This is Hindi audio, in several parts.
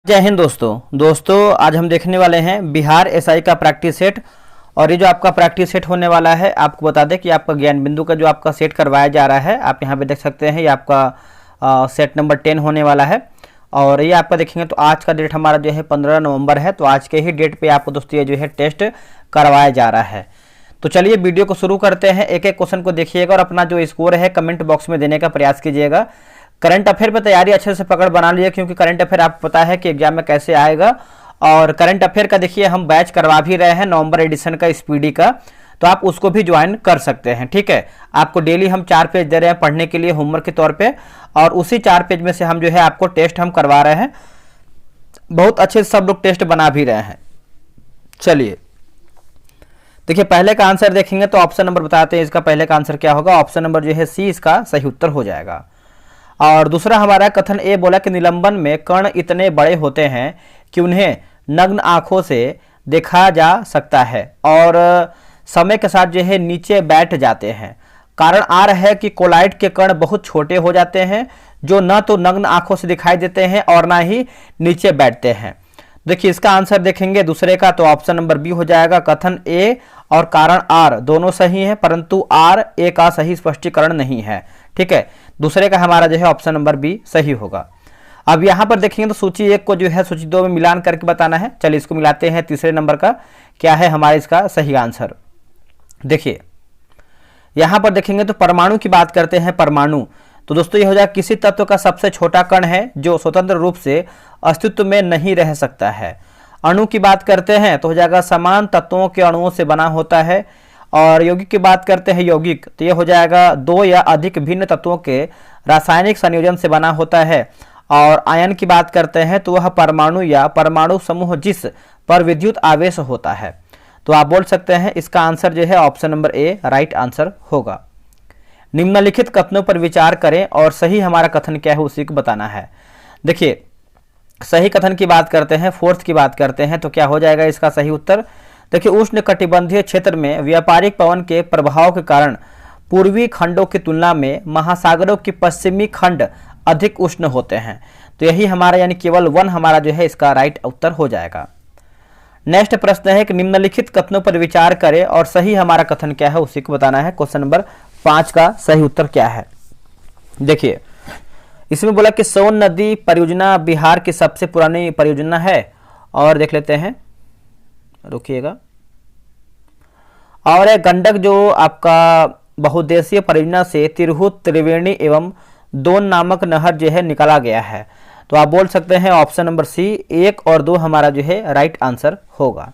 जय हिंद दोस्तों आज हम देखने वाले हैं बिहार एसआई का प्रैक्टिस सेट। और ये जो आपका प्रैक्टिस सेट होने वाला है, आपको बता दें कि आपका ज्ञान बिंदु का जो आपका सेट करवाया जा रहा है, आप यहाँ पे देख सकते हैं। ये आपका सेट नंबर 10 होने वाला है। और ये आपका देखेंगे तो आज का डेट हमारा जो है 15 नवंबर है। तो आज के ही डेट पे आपको दोस्तों ये जो है टेस्ट करवाया जा रहा है। तो चलिए वीडियो को शुरू करते हैं। एक एक क्वेश्चन को देखिएगा और अपना जो स्कोर है कमेंट बॉक्स में देने का प्रयास कीजिएगा। करंट अफेयर पे तैयारी अच्छे से पकड़ बना लीजिए, क्योंकि करंट अफेयर आपको पता है कि एग्जाम में कैसे आएगा। और करंट अफेयर का देखिए हम बैच करवा भी रहे हैं, नवंबर एडिशन का स्पीडी का, तो आप उसको भी ज्वाइन कर सकते हैं। ठीक है, आपको डेली हम 4 पेज दे रहे हैं पढ़ने के लिए होमवर्क के तौर पे, और उसी 4 पेज में से हम जो है आपको टेस्ट हम करवा रहे हैं। बहुत अच्छे से सब लोग टेस्ट बना भी रहे हैं। चलिए देखिए, पहले का आंसर देखेंगे तो ऑप्शन नंबर बताते हैं इसका पहले का आंसर क्या होगा। ऑप्शन नंबर जो है सी इसका सही उत्तर हो जाएगा। और दूसरा हमारा कथन ए बोला कि निलंबन में कण इतने बड़े होते हैं कि उन्हें नग्न आंखों से देखा जा सकता है और समय के साथ जो है नीचे बैठ जाते हैं। कारण आ रहा है कि कोलाइट के कण बहुत छोटे हो जाते हैं, जो न तो नग्न आंखों से दिखाई देते हैं और ना ही नीचे बैठते हैं। देखिए इसका आंसर देखेंगे दूसरे का तो ऑप्शन नंबर बी हो जाएगा। कथन ए और कारण आर दोनों सही हैं, परंतु आर ए का सही स्पष्टीकरण नहीं है। ठीक है, दूसरे का हमारा जो है ऑप्शन नंबर बी सही होगा। अब यहां पर देखेंगे तो सूची 1 को जो है सूची 2 में मिलान करके बताना है। चलिए इसको मिलाते हैं। तीसरे नंबर का क्या है हमारा इसका सही आंसर। देखिए यहां पर देखेंगे तो परमाणु की बात करते हैं। परमाणु तो दोस्तों ये हो जाएगा किसी तत्व का सबसे छोटा कण है जो स्वतंत्र रूप से अस्तित्व में नहीं रह सकता है। अणु की बात करते हैं तो हो जाएगा समान तत्वों के अणुओं से बना होता है। और यौगिक की बात करते हैं यौगिक तो ये हो जाएगा 2 या अधिक भिन्न तत्वों के रासायनिक संयोजन से बना होता है। और आयन की बात करते हैं तो वह परमाणु या परमाणु समूह जिस पर विद्युत आवेश होता है। तो आप बोल सकते हैं इसका आंसर जो है ऑप्शन नंबर ए राइट आंसर होगा। निम्नलिखित कथनों पर विचार करें और सही हमारा कथन क्या है उसी को बताना है। देखिए सही कथन की बात करते हैं, फोर्थ की बात करते हैं तो क्या हो जाएगा इसका सही उत्तर। देखिए उष्ण कटिबंधीय क्षेत्र में व्यापारिक पवन के प्रभाव के कारण पूर्वी खंडों की तुलना में महासागरों की पश्चिमी खंड अधिक उष्ण होते हैं। तो यही हमारा यानी केवल 1 हमारा जो है इसका राइट उत्तर हो जाएगा। नेक्स्ट प्रश्न है कि निम्नलिखित कथनों पर विचार करें और सही हमारा कथन क्या है उसी को बताना है। क्वेश्चन नंबर 5 का सही उत्तर क्या है। देखिए इसमें बोला कि सोन नदी परियोजना बिहार की सबसे पुरानी परियोजना है। और देख लेते हैं, रुकिएगा। और गंडक जो आपका बहुउद्देशीय परियोजना से तिरहुत त्रिवेणी एवं दोन नामक नहर जो है निकाला गया है। तो आप बोल सकते हैं ऑप्शन नंबर सी 1 और 2 हमारा जो है राइट आंसर होगा।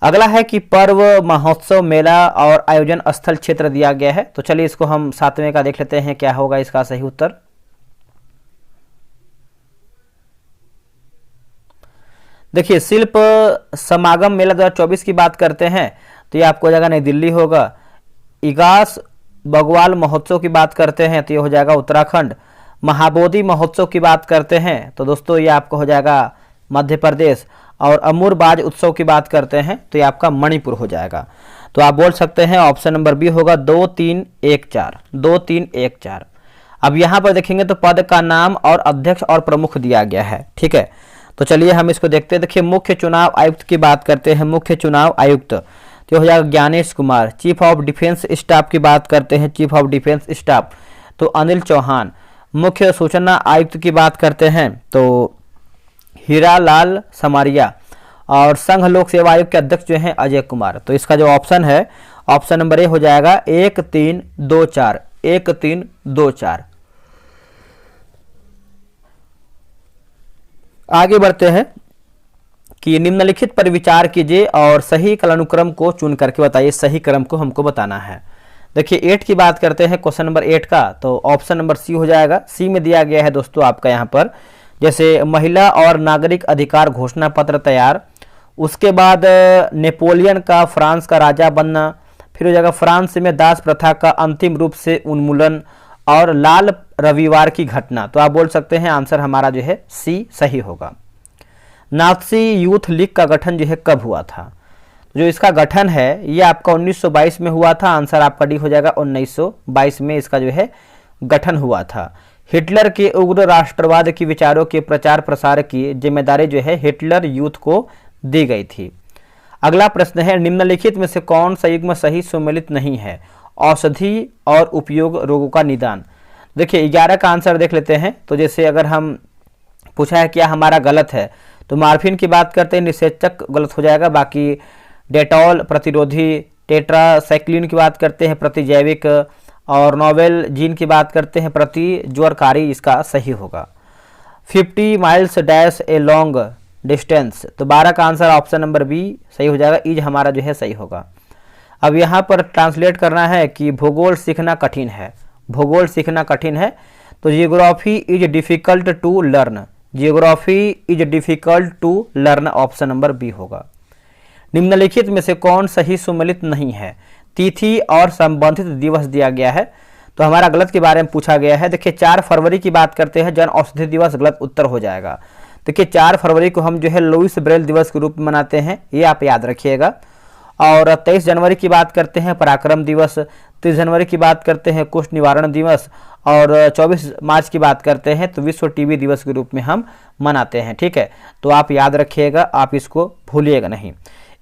अगला है कि पर्व महोत्सव मेला और आयोजन स्थल क्षेत्र दिया गया है। तो चलिए इसको हम 7वें का देख लेते हैं क्या होगा इसका सही उत्तर। देखिए शिल्प समागम मेला 2024 की बात करते हैं तो ये आपको हो जाएगा नई दिल्ली होगा। इगास बगवाल महोत्सव की बात करते हैं तो ये हो जाएगा उत्तराखंड। महाबोधि महोत्सव की बात करते हैं तो दोस्तों ये आपको हो जाएगा मध्य प्रदेश। और अमूरबाज उत्सव की बात करते हैं तो ये आपका मणिपुर हो जाएगा। तो आप बोल सकते हैं ऑप्शन नंबर बी होगा 2 3 1 4 2 3 1 4। अब यहाँ पर देखेंगे तो पद का नाम और अध्यक्ष और प्रमुख दिया गया है। ठीक है, तो चलिए हम इसको देखते हैं। देखिए मुख्य चुनाव आयुक्त की बात करते हैं। मुख्य चुनाव आयुक्त तो हो जाएगा Gyanesh Kumar. Chief of defence staff की बात करते हैं, चीफ ऑफ डिफेंस स्टाफ तो अनिल चौहान। मुख्य सूचना आयुक्त की बात करते हैं तो हीरालाल समारिया। और संघ लोक सेवा आयोग के अध्यक्ष जो हैं अजय कुमार। तो इसका जो ऑप्शन है ऑप्शन नंबर ए हो जाएगा 1 3 2 4 1 3 2 4। आगे बढ़ते हैं कि निम्नलिखित पर विचार कीजिए और सही कालानुक्रम को चुन करके बताइए। सही क्रम को हमको बताना है। देखिए 8 की बात करते हैं, क्वेश्चन नंबर 8 का तो ऑप्शन नंबर सी हो जाएगा। सी में दिया गया है दोस्तों आपका यहाँ पर जैसे महिला और नागरिक अधिकार घोषणा पत्र तैयार, उसके बाद नेपोलियन का फ्रांस का राजा बनना, फिर हो जाएगा फ्रांस में दास प्रथा का अंतिम रूप से उन्मूलन और लाल रविवार की घटना। तो आप बोल सकते हैं आंसर हमारा जो है सी सही होगा। नाथसी यूथ लीग का गठन जो है कब हुआ था। जो इसका गठन है ये आपका 1922 में हुआ था। आंसर आपका डी हो जाएगा 1922 में इसका जो है गठन हुआ था। हिटलर के उग्र राष्ट्रवाद की विचारों के प्रचार प्रसार की जिम्मेदारी जो है हिटलर यूथ को दी गई थी। अगला प्रश्न है, निम्नलिखित में से कौन सा युग्म सही सुमेलित नहीं है? औषधि और उपयोग रोगों का निदान। देखिए 11 का आंसर देख लेते हैं। तो जैसे अगर हम पूछा है क्या हमारा गलत है, तो मार्फिन की बात करते हैं, निषेचक गलत हो जाएगा। बाकी डेटॉल प्रतिरोधी, टेट्रासाइक्लिन की बात करते हैं प्रतिजैविक, और नोवेल जीन की बात करते हैं प्रति ज्वरकारी, इसका सही होगा। 50 miles dash a long distance, तो 12 का आंसर ऑप्शन नंबर बी सही हो जाएगा। इज हमारा जो है सही होगा। अब यहाँ पर ट्रांसलेट करना है कि भूगोल सीखना कठिन है, भूगोल सीखना कठिन है, तो geography is difficult to learn, geography is difficult to learn, option number B होगा। निम्नलिखित में से कौन सही सुमेलित नहीं है? तिथि और संबंधित दिवस दिया गया है, तो हमारा गलत के बारे में पूछा गया है। देखिए 4 फरवरी की बात करते हैं, जन औषधि दिवस, गलत उत्तर हो जाएगा। देखिए 4 फरवरी को हम जो है लुईस ब्रेल दिवस के रूप में मनाते हैं, ये आप याद रखिएगा। और 23 जनवरी की बात करते हैं पराक्रम दिवस, 30 जनवरी की बात करते हैं कुष्ठ निवारण दिवस, और 24 मार्च की बात करते हैं तो विश्व टीबी दिवस के रूप में हम मनाते हैं। ठीक है, तो आप याद रखिएगा, आप इसको भूलिएगा नहीं।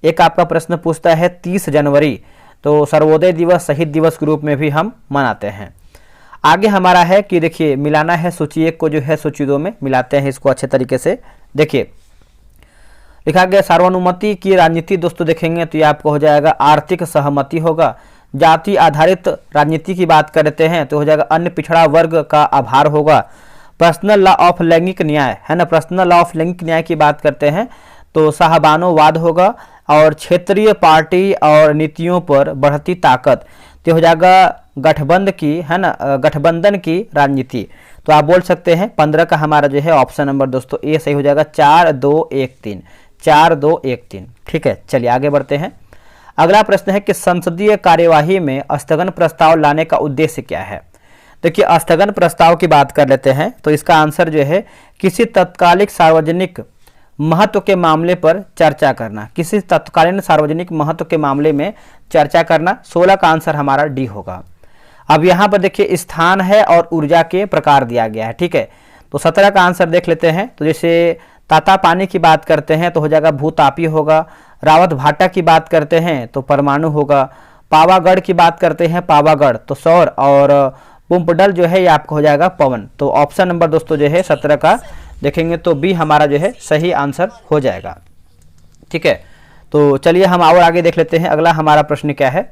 एक आपका प्रश्न पूछता है 30 जनवरी, तो सर्वोदय दिवस, शहीद दिवस के रूप में भी हम मनाते हैं। आगे हमारा है कि देखिए मिलाना है सूची 1 को जो है सूची 2 में मिलाते हैं इसको अच्छे तरीके से। देखिए लिखा गया सर्वानुमति की राजनीति, दोस्तों देखेंगे तो ये आपको हो जाएगा आर्थिक सहमति होगा। जाति आधारित राजनीति की बात करते हैं तो हो जाएगा अन्य पिछड़ा वर्ग का आभार होगा। पर्सनल लॉ ऑफ लैंगिक न्याय है ना, पर्सनल लॉ ऑफ लैंगिक न्याय की बात करते हैं तो साहबानोवाद होगा। और क्षेत्रीय पार्टी और नीतियों पर बढ़ती ताकत, तो हो जाएगा गठबंधन की, है ना, गठबंधन की राजनीति। तो आप बोल सकते हैं 15 का हमारा जो है ऑप्शन नंबर दोस्तों ए सही हो जाएगा। 4 2 1 3, 4 2 1 3। ठीक है, चलिए आगे बढ़ते हैं। अगला प्रश्न है कि संसदीय कार्यवाही में स्थगन प्रस्ताव लाने का उद्देश्य क्या है? देखिए स्थगन प्रस्ताव की बात कर लेते हैं तो इसका आंसर जो है किसी तत्कालिक सार्वजनिक महत्व के मामले पर चर्चा करना, किसी तत्कालीन सार्वजनिक महत्व के मामले में चर्चा करना। 16 का आंसर हमारा डी होगा। अब यहाँ पर देखिए स्थान है और ऊर्जा के प्रकार दिया गया है। ठीक है, तो 17 का आंसर देख लेते हैं। तो जैसे ताता पानी की बात करते हैं तो हो जाएगा भूतापी होगा। रावत भाटा की बात करते हैं तो परमाणु होगा। पावागढ़ की बात करते हैं पावागढ़ तो सौर, और पुंपडल जो है ये आपको हो जाएगा पवन। तो ऑप्शन नंबर दोस्तों जो है 17 का देखेंगे तो बी हमारा जो है सही आंसर हो जाएगा। ठीक है, तो चलिए हम और आगे देख लेते हैं। अगला हमारा प्रश्न क्या है?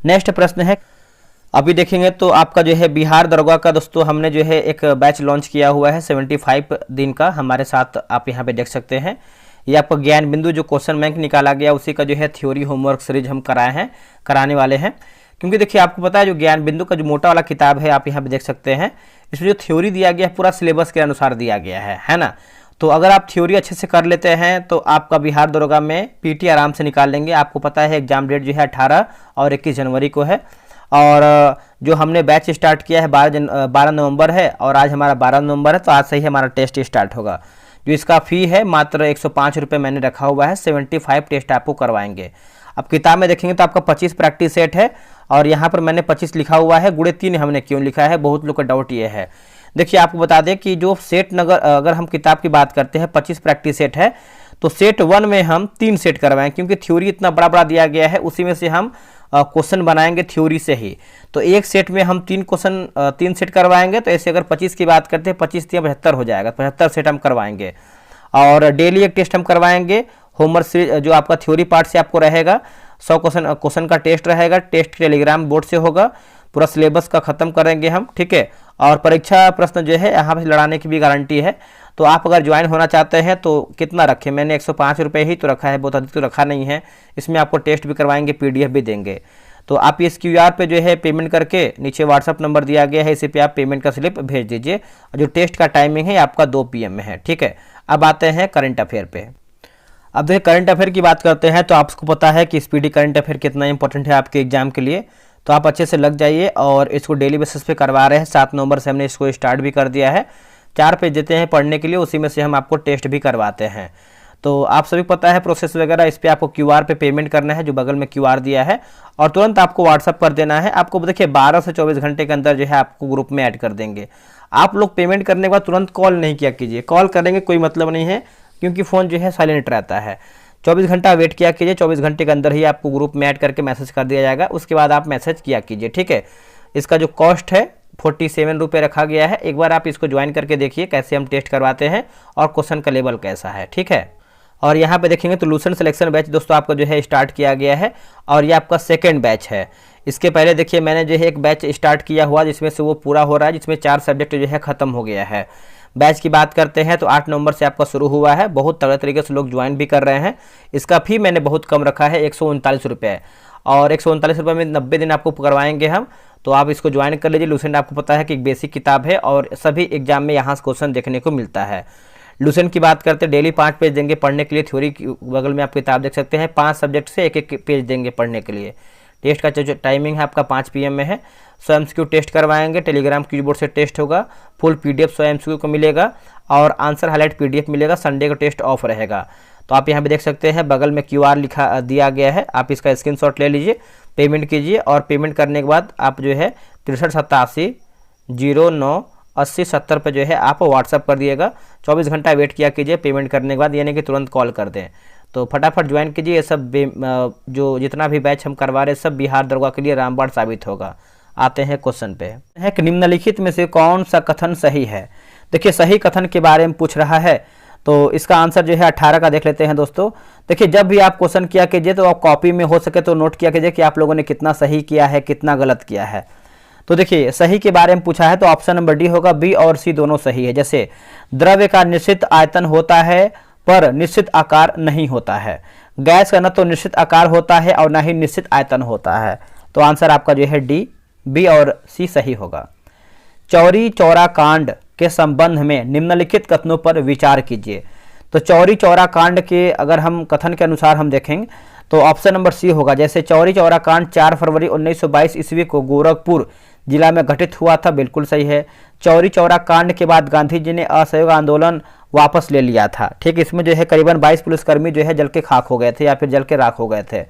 नेक्स्ट प्रश्न है, अभी देखेंगे तो आपका जो है बिहार दरोगा का दोस्तों हमने जो है एक बैच लॉन्च किया हुआ है 75 दिन का, हमारे साथ आप यहाँ पे देख सकते हैं। ये आपका ज्ञान बिंदु जो क्वेश्चन बैंक निकाला गया उसी का जो है थ्योरी होमवर्क सीरीज हम कराने वाले हैं। क्योंकि देखिए आपको पता है जो ज्ञान बिंदु का जो मोटा वाला किताब है आप यहाँ पे देख सकते हैं, इसमें जो थ्योरी दिया गया है पूरा सिलेबस के अनुसार दिया गया है ना। तो अगर आप थ्योरी अच्छे से कर लेते हैं तो आपका बिहार दरोगा में पीटी आराम से निकाल लेंगे। आपको पता है एग्जाम डेट जो है 18 और 21 जनवरी को है, और जो हमने बैच स्टार्ट किया है 12 नवंबर है, और आज हमारा 12 नवंबर है, तो आज से ही हमारा टेस्ट स्टार्ट होगा। जो इसका फ़ी है मात्र 105 रुपये मैंने रखा हुआ है। 75 टेस्ट आपको करवाएंगे। अब किताब में देखेंगे तो आपका 25 प्रैक्टिस सेट है, और यहाँ पर मैंने 25 लिखा हुआ है, गुणे 3 हमने क्यों लिखा है, बहुत लोग का डाउट ये है। देखिए आपको बता दें कि जो सेट अगर हम किताब की बात करते हैं 25 प्रैक्टिस सेट है, तो सेट 1 में हम 3 सेट करवाएं, क्योंकि थ्योरी इतना बड़ा बड़ा दिया गया है, उसी में से हम क्वेश्चन बनाएंगे थ्योरी से ही। तो एक सेट में हम 3 सेट करवाएंगे। तो ऐसे अगर 25 की बात करते हैं 25 3 75 हो जाएगा, 75 सेट हम करवाएंगे। और डेली एक टेस्ट हम करवाएंगे होमवर्क जो आपका थ्योरी पार्ट से आपको रहेगा। 100 क्वेश्चन का टेस्ट रहेगा, टेस्ट टेलीग्राम बोर्ड से होगा, पूरा सिलेबस का खत्म करेंगे हम। ठीक है, और परीक्षा प्रश्न जो है यहाँ पे लड़ाने की भी गारंटी है। तो आप अगर ज्वाइन होना चाहते हैं तो कितना रखें, मैंने 105 रुपये ही तो रखा है, बहुत अधिक तो रखा नहीं है। इसमें आपको टेस्ट भी करवाएंगे, PDF भी देंगे। तो आप इस QR पे जो है पेमेंट करके, नीचे व्हाट्सअप नंबर दिया गया है, इसी पे आप पेमेंट का स्लिप भेज दीजिए। जो टेस्ट का टाइमिंग है आपका 2 PM में है। ठीक है, अब आते हैं करंट अफेयर पे। अब देखिए करंट अफेयर की बात करते हैं तो आपको पता है कि स्पीडी करंट अफेयर कितना इंपॉर्टेंट है आपके एग्जाम के लिए। तो आप अच्छे से लग जाइए, और इसको डेली बेसिस पे करवा रहे हैं। 7 नवंबर से हमने इसको स्टार्ट भी कर दिया है। 4 पेज देते हैं पढ़ने के लिए, उसी में से हम आपको टेस्ट भी करवाते हैं। तो आप सभी पता है प्रोसेस वगैरह। इस पर आपको QR पे पेमेंट करना है, जो बगल में QR दिया है, और तुरंत आपको व्हाट्सअप कर देना है। आपको देखिए 12 से 24 घंटे के अंदर जो है आपको ग्रुप में ऐड कर देंगे। आप लोग पेमेंट करने के बाद तुरंत कॉल नहीं किया कीजिए, कॉल करेंगे कोई मतलब नहीं है, क्योंकि फ़ोन जो है साइलेंट रहता है। 24 घंटा वेट किया कीजिए, 24 घंटे के अंदर ही आपको ग्रुप में ऐड करके मैसेज कर दिया जाएगा, उसके बाद आप मैसेज किया कीजिए, ठीक है। इसका जो कॉस्ट है 47 रुपये रखा गया है। एक बार आप इसको ज्वाइन करके देखिए कैसे हम टेस्ट करवाते हैं और क्वेश्चन का लेवल कैसा है, ठीक है। और यहाँ पे देखेंगे तो लूसेंट सिलेक्शन बैच दोस्तों आपका जो है स्टार्ट किया गया है और ये आपका सेकेंड बैच है। इसके पहले देखिए मैंने जो है एक बैच स्टार्ट किया हुआ जिसमें से वो पूरा हो रहा है, जिसमें 4 सब्जेक्ट जो है ख़त्म हो गया है। बैच की बात करते हैं तो 8 नवंबर से आपका शुरू हुआ है, बहुत तगड़े तरीके से लोग ज्वाइन भी कर रहे हैं। इसका फी मैंने बहुत कम रखा है 139 रुपये, और 139 रुपये में 90 दिन आपको करवाएंगे हम, तो आप इसको ज्वाइन कर लीजिए। लूसेंट आपको पता है कि एक बेसिक किताब है और सभी एग्जाम में यहाँ से क्वेश्चन देखने को मिलता है। लूसेंट की बात करते हैं, डेली 5 पेज देंगे पढ़ने के लिए, थ्योरी की बगल में आप किताब देख सकते हैं, 5 सब्जेक्ट से एक एक पेज देंगे पढ़ने के लिए। टेस्ट का जो टाइमिंग है आपका 5 PM में है। 100 MCQ टेस्ट करवाएंगे, टेलीग्राम कीबोर्ड से टेस्ट होगा, फुल PDF 100 MCQ को मिलेगा और आंसर हाईलाइट PDF मिलेगा। संडे का टेस्ट ऑफ रहेगा। तो आप यहाँ पे देख सकते हैं बगल में QR लिखा दिया गया है, आप इसका स्क्रीनशॉट ले लीजिए, पेमेंट कीजिए और पेमेंट करने के बाद आप जो है 63 87 09 80 70 पे जो है आप व्हाट्सअप कर दिएगा। 24 घंटा वेट किया कीजिए पेमेंट करने के बाद, यानी कि तुरंत कॉल कर दें। तो फटाफट ज्वाइन कीजिए। ये सब जो जितना भी बैच हम करवा रहे हैं सब बिहार दरोगा के लिए रामबाण साबित होगा। आते हैं क्वेश्चन पे, है कि निम्नलिखित में से कौन सा कथन सही है। देखिए सही कथन के बारे में पूछ रहा है, तो इसका आंसर जो है 18 का देख लेते हैं दोस्तों। देखिए जब भी आप क्वेश्चन किया कीजिए तो आप कॉपी में हो सके तो नोट किया कीजिए कि आप लोगों ने कितना सही किया है, कितना गलत किया है। तो देखिए सही के बारे में पूछा है तो ऑप्शन नंबर डी होगा, बी और सी दोनों सही है। जैसे द्रव्य का निश्चित आयतन होता है पर निश्चित आकार नहीं होता है। गैस का न तो निश्चित आकार होता है और न ही निश्चित आयतन होता है। तो आंसर आपका जो है डी, बी और सी सही होगा। चौरी चौरा कांड के संबंध में निम्नलिखित कथनों पर विचार कीजिए। तो चौरी चौरा कांड के अगर हम कथन के अनुसार हम देखेंगे तो ऑप्शन नंबर सी होगा। जैसे चौरी चौरा कांड 4 फरवरी 1922 ईस्वी को गोरखपुर जिला में घटित हुआ था, बिल्कुल सही है। चौरी चौरा कांड के बाद गांधी जी ने असहयोग आंदोलन वापस ले लिया था, ठीक। इसमें जो है करीबन 22 पुलिसकर्मी जो है जल के खाक हो गए थे या फिर जल के राख हो गए थे।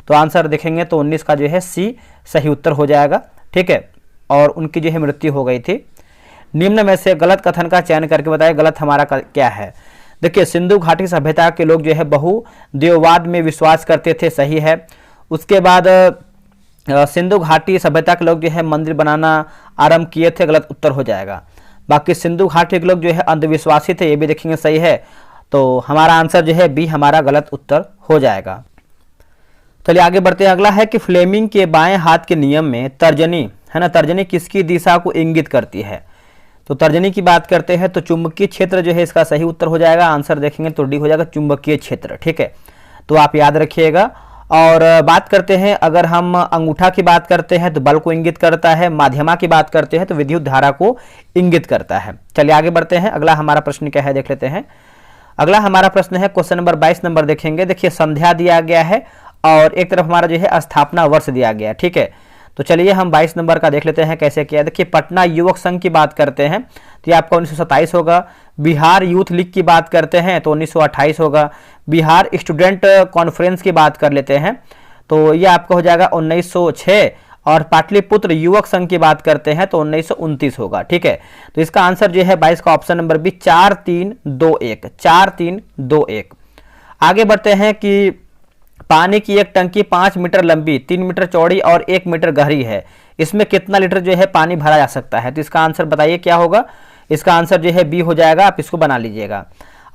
तो आंसर देखेंगे तो 19 का जो है सी सही उत्तर हो जाएगा, ठीक है। और उनकी जो है मृत्यु हो गई थी। निम्न में से गलत कथन का चयन करके बताइए गलत हमारा क्या है। देखिए सिंधु घाटी सभ्यता के लोग जो है बहुदेववाद में विश्वास करते थे, सही है। उसके बाद सिंधु घाटी सभ्यता के लोग जो है मंदिर बनाना आरंभ किए थे, गलत उत्तर हो जाएगा। बाकी सिंधु घाटी के लोग जो है अंधविश्वासी थे, ये भी देखेंगे सही है। तो हमारा आंसर जो है बी हमारा गलत उत्तर हो जाएगा। चलिए आगे बढ़ते हैं। अगला है कि फ्लेमिंग के बाएं हाथ के नियम में तर्जनी है ना, तर्जनी किसकी दिशा को इंगित करती है। तो तर्जनी की बात करते हैं तो चुंबकीय क्षेत्र जो है इसका सही उत्तर हो जाएगा। आंसर देखेंगे तो डी हो जाएगा, चुंबकीय क्षेत्र, ठीक है। तो आप याद रखिएगा। और बात करते हैं अगर हम अंगूठा की बात करते हैं तो बल को इंगित करता है, माध्यमा की बात करते हैं तो विद्युत धारा को इंगित करता है। चलिए आगे बढ़ते हैं। अगला हमारा प्रश्न क्या है देख लेते हैं। अगला हमारा प्रश्न है क्वेश्चन नंबर 22 नंबर देखेंगे। देखिए संध्या दिया गया है और एक तरफ हमारा जो है स्थापना वर्ष दिया गया है, ठीक है। तो चलिए हम 22 नंबर का देख लेते हैं कैसे किया। देखिए पटना युवक संघ की बात करते हैं तो ये आपका 1927 होगा। बिहार यूथ लीग की बात करते हैं तो 1928 होगा। बिहार स्टूडेंट कॉन्फ्रेंस की बात कर लेते हैं तो ये आपका हो जाएगा 1906। और पाटलिपुत्र युवक संघ की बात करते हैं तो 1929 होगा, ठीक है। तो इसका आंसर जो है 22 का ऑप्शन नंबर बी 4321, 4321। आगे बढ़ते हैं कि पानी की एक टंकी 5 मीटर लंबी, 3 मीटर चौड़ी और 1 मीटर गहरी है, इसमें कितना लीटर जो है पानी भरा जा सकता है। तो इसका आंसर बताइए क्या होगा। इसका आंसर जो है बी हो जाएगा, आप इसको बना लीजिएगा।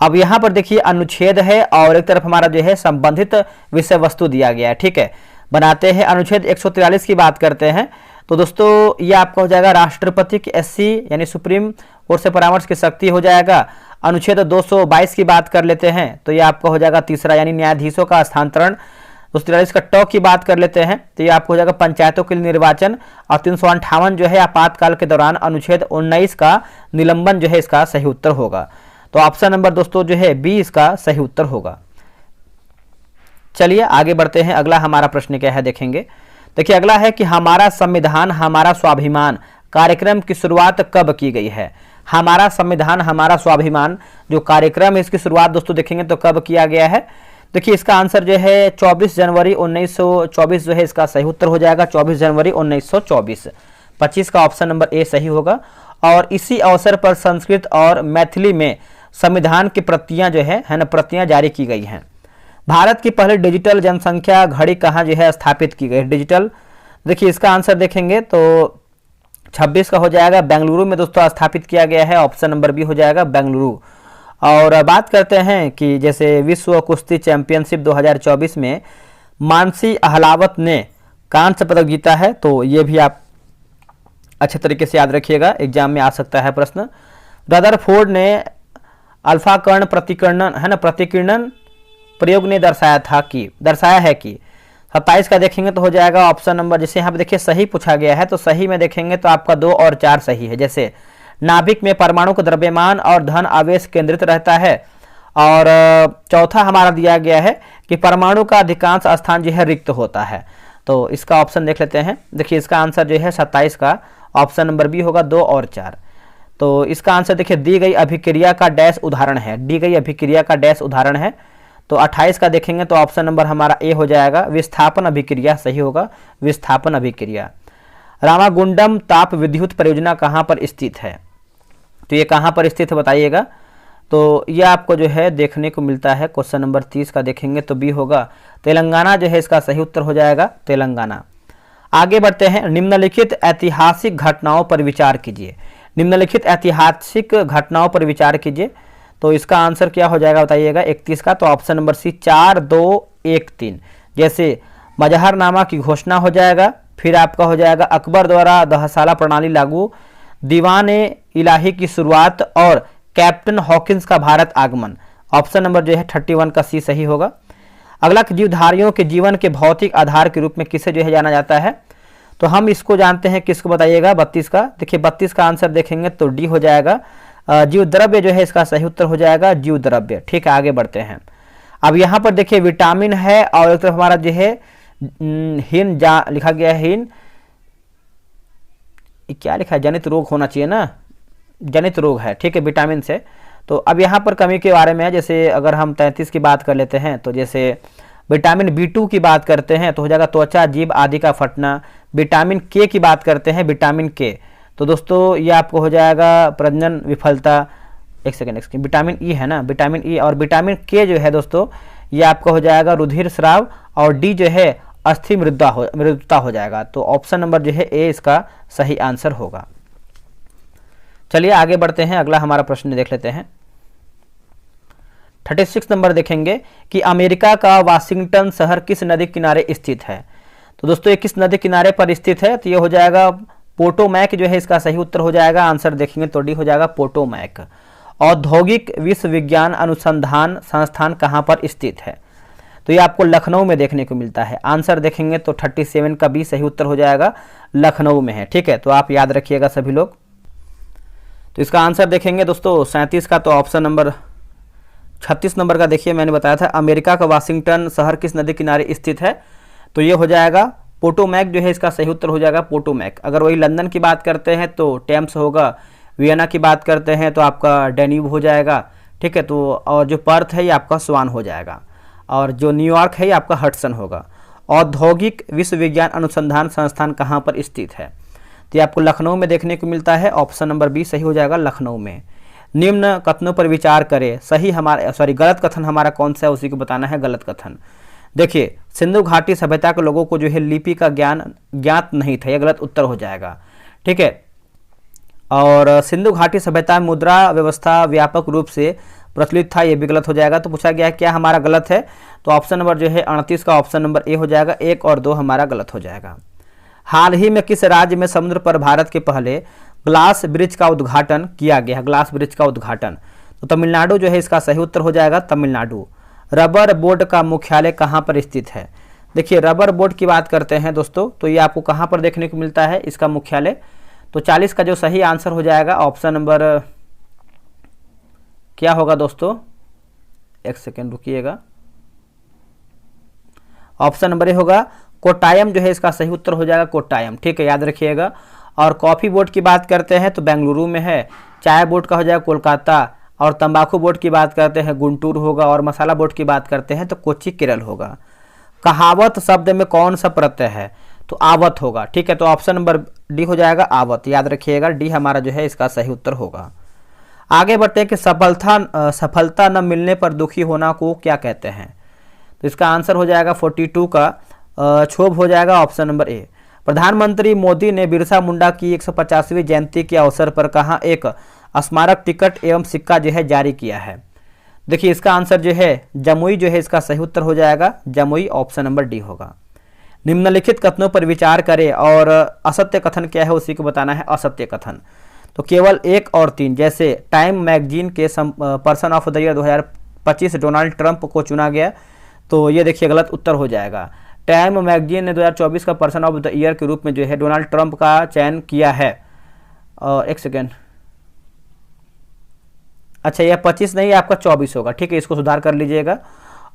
अब यहाँ पर देखिए अनुच्छेद है और एक तरफ हमारा जो है संबंधित विषय वस्तु दिया गया है, ठीक है। बनाते हैं। अनुच्छेद 143 की बात करते हैं तो दोस्तों ये आपका हो जाएगा राष्ट्रपति की SC यानी सुप्रीम कोर्ट से परामर्श की शक्ति हो जाएगा। अनुच्छेद 222 की बात कर लेते हैं तो ये आपका हो जाएगा तीसरा यानी न्यायाधीशों का स्थानांतरण। 243 का ट की बात कर लेते हैं तो ये आपको हो जाएगा पंचायतों के लिए निर्वाचन। और 358 जो है आपातकाल के दौरान अनुच्छेद 19 का निलंबन जो है इसका सही उत्तर होगा। तो ऑप्शन नंबर दोस्तों जो है बी इसका सही उत्तर होगा। चलिए आगे बढ़ते हैं। अगला हमारा प्रश्न क्या है देखेंगे। देखिए अगला है कि हमारा संविधान हमारा स्वाभिमान कार्यक्रम की शुरुआत कब की गई है। हमारा संविधान हमारा स्वाभिमान जो कार्यक्रम है इसकी शुरुआत दोस्तों देखेंगे तो कब किया गया है। देखिए इसका आंसर जो है 24 जनवरी 1924 जो है इसका सही उत्तर हो जाएगा, 24 जनवरी 1924। 25 का ऑप्शन नंबर ए सही होगा। और इसी अवसर पर संस्कृत और मैथिली में संविधान की प्रतियां जो है ना प्रतियां जारी की गई हैं। भारत की पहली डिजिटल जनसंख्या घड़ी कहाँ जो है स्थापित की गई डिजिटल? देखिए इसका आंसर देखेंगे तो 26 का हो जाएगा, बेंगलुरु में दोस्तों स्थापित किया गया है। ऑप्शन नंबर बी हो जाएगा बेंगलुरु। और बात करते हैं कि जैसे विश्व कुश्ती चैंपियनशिप 2024 में मानसी अहलावत ने कांस्य पदक जीता है, तो ये भी आप अच्छे तरीके से याद रखिएगा, एग्जाम में आ सकता है प्रश्न। रदरफोर्ड ने अल्फा कर्ण प्रतिकिरणन है ना प्रतिकिरणन प्रयोग ने दर्शाया है कि 27 का देखेंगे तो हो जाएगा ऑप्शन नंबर, जैसे यहाँ पे देखिए सही पूछा गया है तो सही में देखेंगे तो आपका 2 और 4 सही है। जैसे नाभिक में परमाणु का द्रव्यमान और धन आवेश केंद्रित रहता है, और चौथा हमारा दिया गया है कि परमाणु का अधिकांश स्थान जो है रिक्त होता है। तो इसका ऑप्शन देख लेते हैं। देखिए इसका आंसर जो है 27 का ऑप्शन नंबर बी होगा, 2 और 4। तो इसका आंसर देखिए दी गई अभिक्रिया का डैश उदाहरण है, दी गई अभिक्रिया का डैश उदाहरण है। तो 28 का देखेंगे तो ऑप्शन नंबर हमारा ए हो जाएगा, विस्थापन अभिक्रिया सही होगा, विस्थापन अभिक्रिया। रामागुंडम ताप विद्युत परियोजना कहाँ पर स्थित है? तो ये कहाँ पर स्थित है बताइएगा। तो ये आपको जो है देखने को मिलता है क्वेश्चन नंबर 30 का देखेंगे तो बी होगा, तेलंगाना जो है इसका सही उत्तर हो जाएगा, तेलंगाना। आगे बढ़ते हैं, निम्नलिखित ऐतिहासिक घटनाओं पर विचार कीजिए। निम्नलिखित ऐतिहासिक घटनाओं पर विचार कीजिए, तो इसका आंसर क्या हो जाएगा बताइएगा 31 का। तो ऑप्शन नंबर सी 4, 2, 1, 3। जैसे मजहरनामा की घोषणा हो जाएगा, फिर आपका हो जाएगा अकबर द्वारा दहसाला प्रणाली लागू, दीवान इलाही की शुरुआत और कैप्टन हॉकिंस का भारत आगमन। ऑप्शन नंबर जो है 31 का सी सही होगा। अगला, जीवधारियों के जीवन के भौतिक आधार के रूप में किसे जो है जाना जाता है? तो हम इसको जानते हैं, किसको बताइएगा? 32 का। देखिए 32 का आंसर देखेंगे तो डी हो जाएगा, जीव द्रव्य जो है इसका सही उत्तर हो जाएगा, जीव द्रव्य। ठीक है, आगे बढ़ते हैं। अब यहाँ पर देखिए विटामिन है और एक तरफ हमारा जो है हीन लिखा गया है, हीन क्या लिखा है, जनित रोग होना चाहिए ना, जनित रोग है, ठीक है, विटामिन से। तो अब यहाँ पर कमी के बारे में है, जैसे अगर हम 33 की बात कर लेते हैं तो जैसे विटामिन B2 की बात करते हैं तो हो जाएगा त्वचा जीभ आदि का फटना। विटामिन के की बात करते हैं, विटामिन के, तो दोस्तों ये आपको हो जाएगा प्रजनन विफलता। एक सेकेंड, विटामिन ई है ना, विटामिन ई और विटामिन के जो है दोस्तों ये आपका हो जाएगा रुधिर स्राव, और डी जो है अस्थि मृदुता हो जाएगा। तो ऑप्शन नंबर जो है ए इसका सही आंसर होगा। चलिए आगे बढ़ते हैं, अगला हमारा प्रश्न देख लेते हैं। 36 नंबर देखेंगे कि अमेरिका का वाशिंगटन शहर किस नदी किनारे स्थित है? तो दोस्तों ये किस नदी किनारे पर स्थित है? तो ये हो जाएगा पोटोमैक जो है इसका सही उत्तर हो जाएगा। आंसर देखेंगे तो डी हो जाएगा पोटोमैक। औद्योगिक विश्वविज्ञान अनुसंधान संस्थान कहाँ पर स्थित है? तो ये आपको लखनऊ में देखने को मिलता है। आंसर देखेंगे तो 37 का बी सही उत्तर हो जाएगा, लखनऊ में है। ठीक है, तो आप याद रखिएगा सभी लोग। तो इसका आंसर देखेंगे दोस्तों 37 का, तो ऑप्शन नंबर 36 नंबर का देखिए मैंने बताया था अमेरिका का वाशिंगटन शहर किस नदी किनारे स्थित है, तो ये हो जाएगा पोटोमैक जो है इसका सही उत्तर हो जाएगा, पोटोमैक। अगर वही लंदन की बात करते हैं तो टेम्स होगा, वियना की बात करते हैं तो आपका डेन्यूब हो जाएगा। ठीक है, तो और जो पर्थ है ये आपका स्वान हो जाएगा, और जो न्यूयॉर्क है ये आपका हडसन होगा। औद्योगिक विश्वविज्ञान अनुसंधान संस्थान कहाँ पर स्थित है? तो ये आपको लखनऊ में देखने को मिलता है। ऑप्शन नंबर बी सही हो जाएगा, लखनऊ में। निम्न कथनों पर विचार करें, सही हमारा गलत कथन हमारा कौन सा है उसी को बताना है गलत कथन। देखिए सिंधु घाटी सभ्यता के लोगों को जो है लिपि का ज्ञान ज्ञात नहीं था, यह गलत उत्तर हो जाएगा। ठीक है, और सिंधु घाटी सभ्यता में मुद्रा व्यवस्था व्यापक रूप से प्रचलित था, यह भी गलत हो जाएगा। तो पूछा गया है क्या हमारा गलत है, तो ऑप्शन नंबर जो है 38 का ऑप्शन नंबर ए हो जाएगा, 1 और 2 हमारा गलत हो जाएगा। हाल ही में किस राज्य में समुद्र पर भारत के पहले ग्लास ब्रिज का उद्घाटन किया गया? ग्लास ब्रिज का उद्घाटन, तो तमिलनाडु जो है इसका सही उत्तर हो जाएगा, तमिलनाडु। रबर बोर्ड का मुख्यालय कहाँ पर स्थित है? देखिए रबर बोर्ड की बात करते हैं दोस्तों, तो ये आपको कहाँ पर देखने को मिलता है इसका मुख्यालय? तो 40 का जो सही आंसर हो जाएगा ऑप्शन नंबर क्या होगा दोस्तों, एक सेकेंड रुकिएगा, ऑप्शन नंबर ए होगा कोट्टायम जो है इसका सही उत्तर हो जाएगा, कोट्टायम। ठीक है, याद रखिएगा। और कॉफ़ी बोर्ड की बात करते हैं तो बेंगलुरु में है, चाय बोर्ड का हो जाएगा कोलकाता, और तंबाकू बोर्ड की बात करते हैं गुंटूर होगा, और मसाला बोर्ड की बात करते हैं तो कोच्चि केरल होगा। कहावत शब्द में कौन सा प्रत्यय है? तो आवत होगा। ठीक है, तो ऑप्शन नंबर डी हो जाएगा आवत, याद रखिएगा डी हमारा जो है इसका सही उत्तर होगा। आगे बढ़ते हैं कि सफलता न मिलने पर दुखी होना को क्या कहते हैं। तो इसका आंसर हो जाएगा 42 का क्षोभ हो जाएगा, ऑप्शन नंबर ए। प्रधानमंत्री मोदी ने बिरसा मुंडा की 150वीं जयंती के अवसर पर कहाँ एक स्मारक टिकट एवं सिक्का जो है जारी किया है। देखिए इसका आंसर जो है जमुई जो है इसका सही उत्तर हो जाएगा, जमुई, ऑप्शन नंबर डी होगा। निम्नलिखित कथनों पर विचार करें और असत्य कथन क्या है उसी को बताना है असत्य कथन। तो केवल 1 और 3, जैसे टाइम मैगजीन के person of the year 2025 Donald Trump को चुना गया, तो ये देखिए गलत उत्तर हो जाएगा। टाइम मैगजीन ने 2024 का पर्सन ऑफ द ईयर के रूप में जो है डोनाल्ड ट्रंप का चयन किया है। एक सेकेंड, अच्छा यह 25 नहीं आपका 24 होगा। ठीक है, इसको सुधार कर लीजिएगा।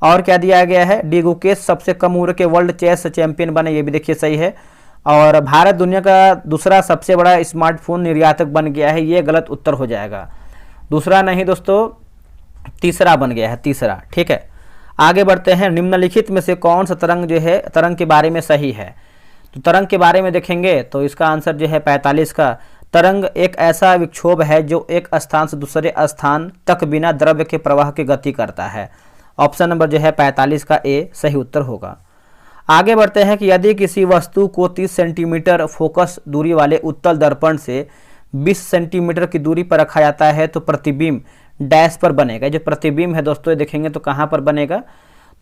और क्या दिया गया है, डी गुकेश सबसे कम उम्र के वर्ल्ड चेस चैंपियन बने, ये भी देखिए सही है। और भारत दुनिया का दूसरा सबसे बड़ा स्मार्टफोन निर्यातक बन गया है, ये गलत उत्तर हो जाएगा। दूसरा नहीं दोस्तों, तीसरा बन गया है, तीसरा। ठीक है, आगे बढ़ते हैं। निम्नलिखित में से कौन सा तरंग जो है तरंग के बारे में सही है। तो तरंग के बारे में देखेंगे तो इसका आंसर जो है 45 का। तरंग एक ऐसा विक्षोभ है जो एक स्थान से दूसरे स्थान तक बिना द्रव्य के प्रवाह की गति करता है। ऑप्शन नंबर जो है 45 का ए सही उत्तर होगा। आगे बढ़ते हैं कि यदि किसी वस्तु को 30 सेंटीमीटर फोकस दूरी वाले उत्तल दर्पण से 20 सेंटीमीटर की दूरी पर रखा जाता है तो प्रतिबिंब डैश पर बनेगा। जो प्रतिबिंब है दोस्तों ये देखेंगे तो कहाँ पर बनेगा,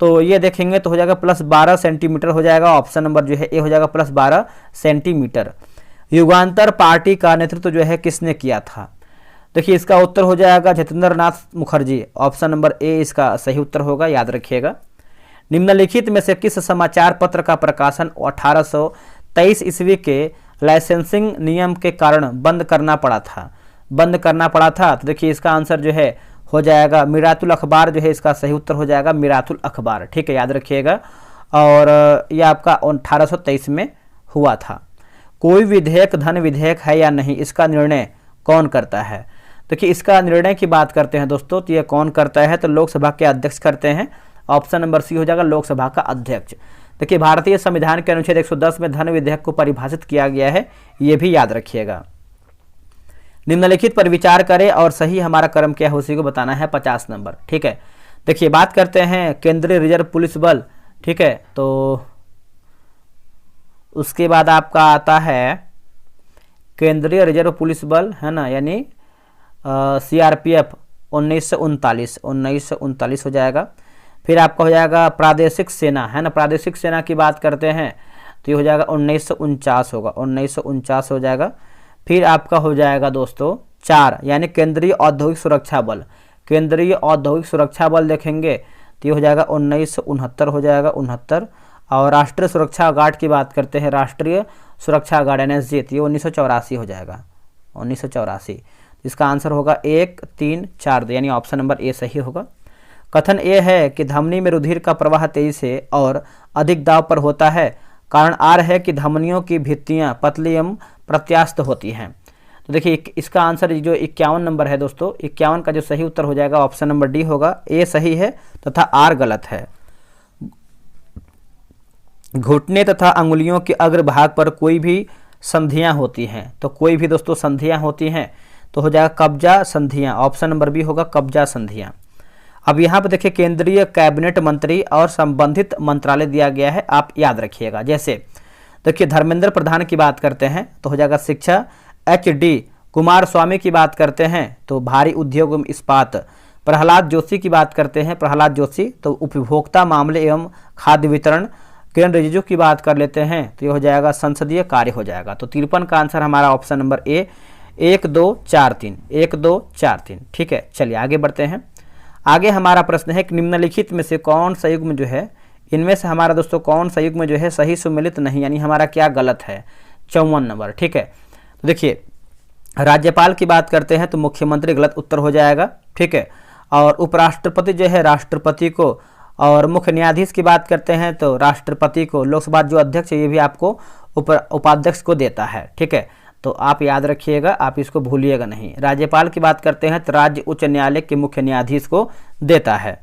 तो ये देखेंगे तो हो जाएगा +12 सेंटीमीटर हो जाएगा। ऑप्शन नंबर जो है ए हो जाएगा +12 सेंटीमीटर। युगांतर पार्टी का नेतृत्व जो है किसने किया था। देखिए इसका उत्तर हो जाएगा जितेंद्र नाथ मुखर्जी, ऑप्शन नंबर ए इसका सही उत्तर होगा, याद रखिएगा। निम्नलिखित में से किस समाचार पत्र का प्रकाशन 1823 ईस्वी के लाइसेंसिंग नियम के कारण बंद करना पड़ा था। तो देखिए इसका आंसर जो है हो जाएगा मिरातुल अखबार, जो है इसका सही उत्तर हो जाएगा मिरातुल अखबार। ठीक है, याद रखिएगा। और यह आपका 1823 में हुआ था। कोई विधेयक धन विधेयक है या नहीं, इसका निर्णय कौन करता है। देखिए इसका निर्णय की बात करते हैं दोस्तों, तो यह कौन करता है, तो लोकसभा के अध्यक्ष करते हैं। ऑप्शन नंबर सी हो जाएगा लोकसभा का अध्यक्ष। देखिए भारतीय संविधान के अनुच्छेद 110 में धन विधेयक को परिभाषित किया गया है, ये भी याद रखिएगा। निम्नलिखित पर विचार करें और सही हमारा क्रम क्या है उसी को बताना है 50 नंबर। ठीक है, देखिए बात करते हैं केंद्रीय रिजर्व पुलिस बल। ठीक है, तो उसके बाद आपका आता है केंद्रीय रिजर्व पुलिस बल, है ना, यानी CRPF 1939 हो जाएगा। फिर आपका हो जाएगा प्रादेशिक सेना, है ना, प्रादेशिक सेना की बात करते हैं तो ये हो जाएगा 1949 होगा, 1949 हो जाएगा। फिर आपका हो जाएगा दोस्तों 4 यानी केंद्रीय औद्योगिक सुरक्षा बल। केंद्रीय औद्योगिक सुरक्षा बल देखेंगे तो ये हो जाएगा 1969 हो जाएगा, 69। और राष्ट्रीय सुरक्षा गार्ड की बात करते हैं, राष्ट्रीय सुरक्षा गार्ड NSG, तो ये 1984 हो जाएगा, 1984। इसका आंसर होगा 1, 3, 4 यानी ऑप्शन नंबर ए सही होगा। कथन ए है कि धमनी में रुधिर का प्रवाह तेजी से और अधिक दाब पर होता है। कारण आर है कि धमनियों की भित्तियां पतली एवं प्रत्यास्थ होती हैं। तो देखिए इसका आंसर जो 51 नंबर है दोस्तों, 51 का जो सही उत्तर हो जाएगा ऑप्शन नंबर डी होगा, ए सही है तथा आर गलत है। घुटने तथा अंगुलियों के अग्रभाग पर कोई भी संधियां होती हैं, तो कोई भी दोस्तों संधियां होती हैं तो हो जाएगा कब्जा संधियां, ऑप्शन नंबर बी होगा कब्जा संधियां। अब यहाँ पर देखिए केंद्रीय कैबिनेट मंत्री और संबंधित मंत्रालय दिया गया है, आप याद रखिएगा। जैसे देखिए धर्मेंद्र प्रधान की बात करते हैं तो हो जाएगा शिक्षा। HD कुमार स्वामी की बात करते हैं तो भारी उद्योग एवं इस्पात। प्रहलाद जोशी की बात करते हैं, प्रहलाद जोशी तो उपभोक्ता मामले एवं खाद्य वितरण। किरण रिजिजू की बात कर लेते हैं तो ये हो जाएगा संसदीय कार्य हो जाएगा। तो 53 का आंसर हमारा ऑप्शन नंबर ए 1, 2, 4, 3, 1, 2, 4, 3। ठीक है, चलिए आगे बढ़ते हैं। आगे हमारा प्रश्न है कि निम्नलिखित में से कौन सा युग्म जो है, इनमें से हमारा दोस्तों कौन सा युग्म जो है सही सुमेलित नहीं, यानी हमारा क्या गलत है। 54 नंबर। ठीक है, तो देखिए राज्यपाल की बात करते हैं तो मुख्यमंत्री गलत उत्तर हो जाएगा। ठीक है, और उपराष्ट्रपति जो है राष्ट्रपति को, और मुख्य न्यायाधीश की बात करते हैं तो राष्ट्रपति को, लोकसभा जो अध्यक्ष है ये भी आपको उपाध्यक्ष को देता है। ठीक है, तो आप याद रखिएगा, आप इसको भूलिएगा नहीं। राज्यपाल की बात करते हैं तो राज्य उच्च न्यायालय के मुख्य न्यायाधीश को देता है।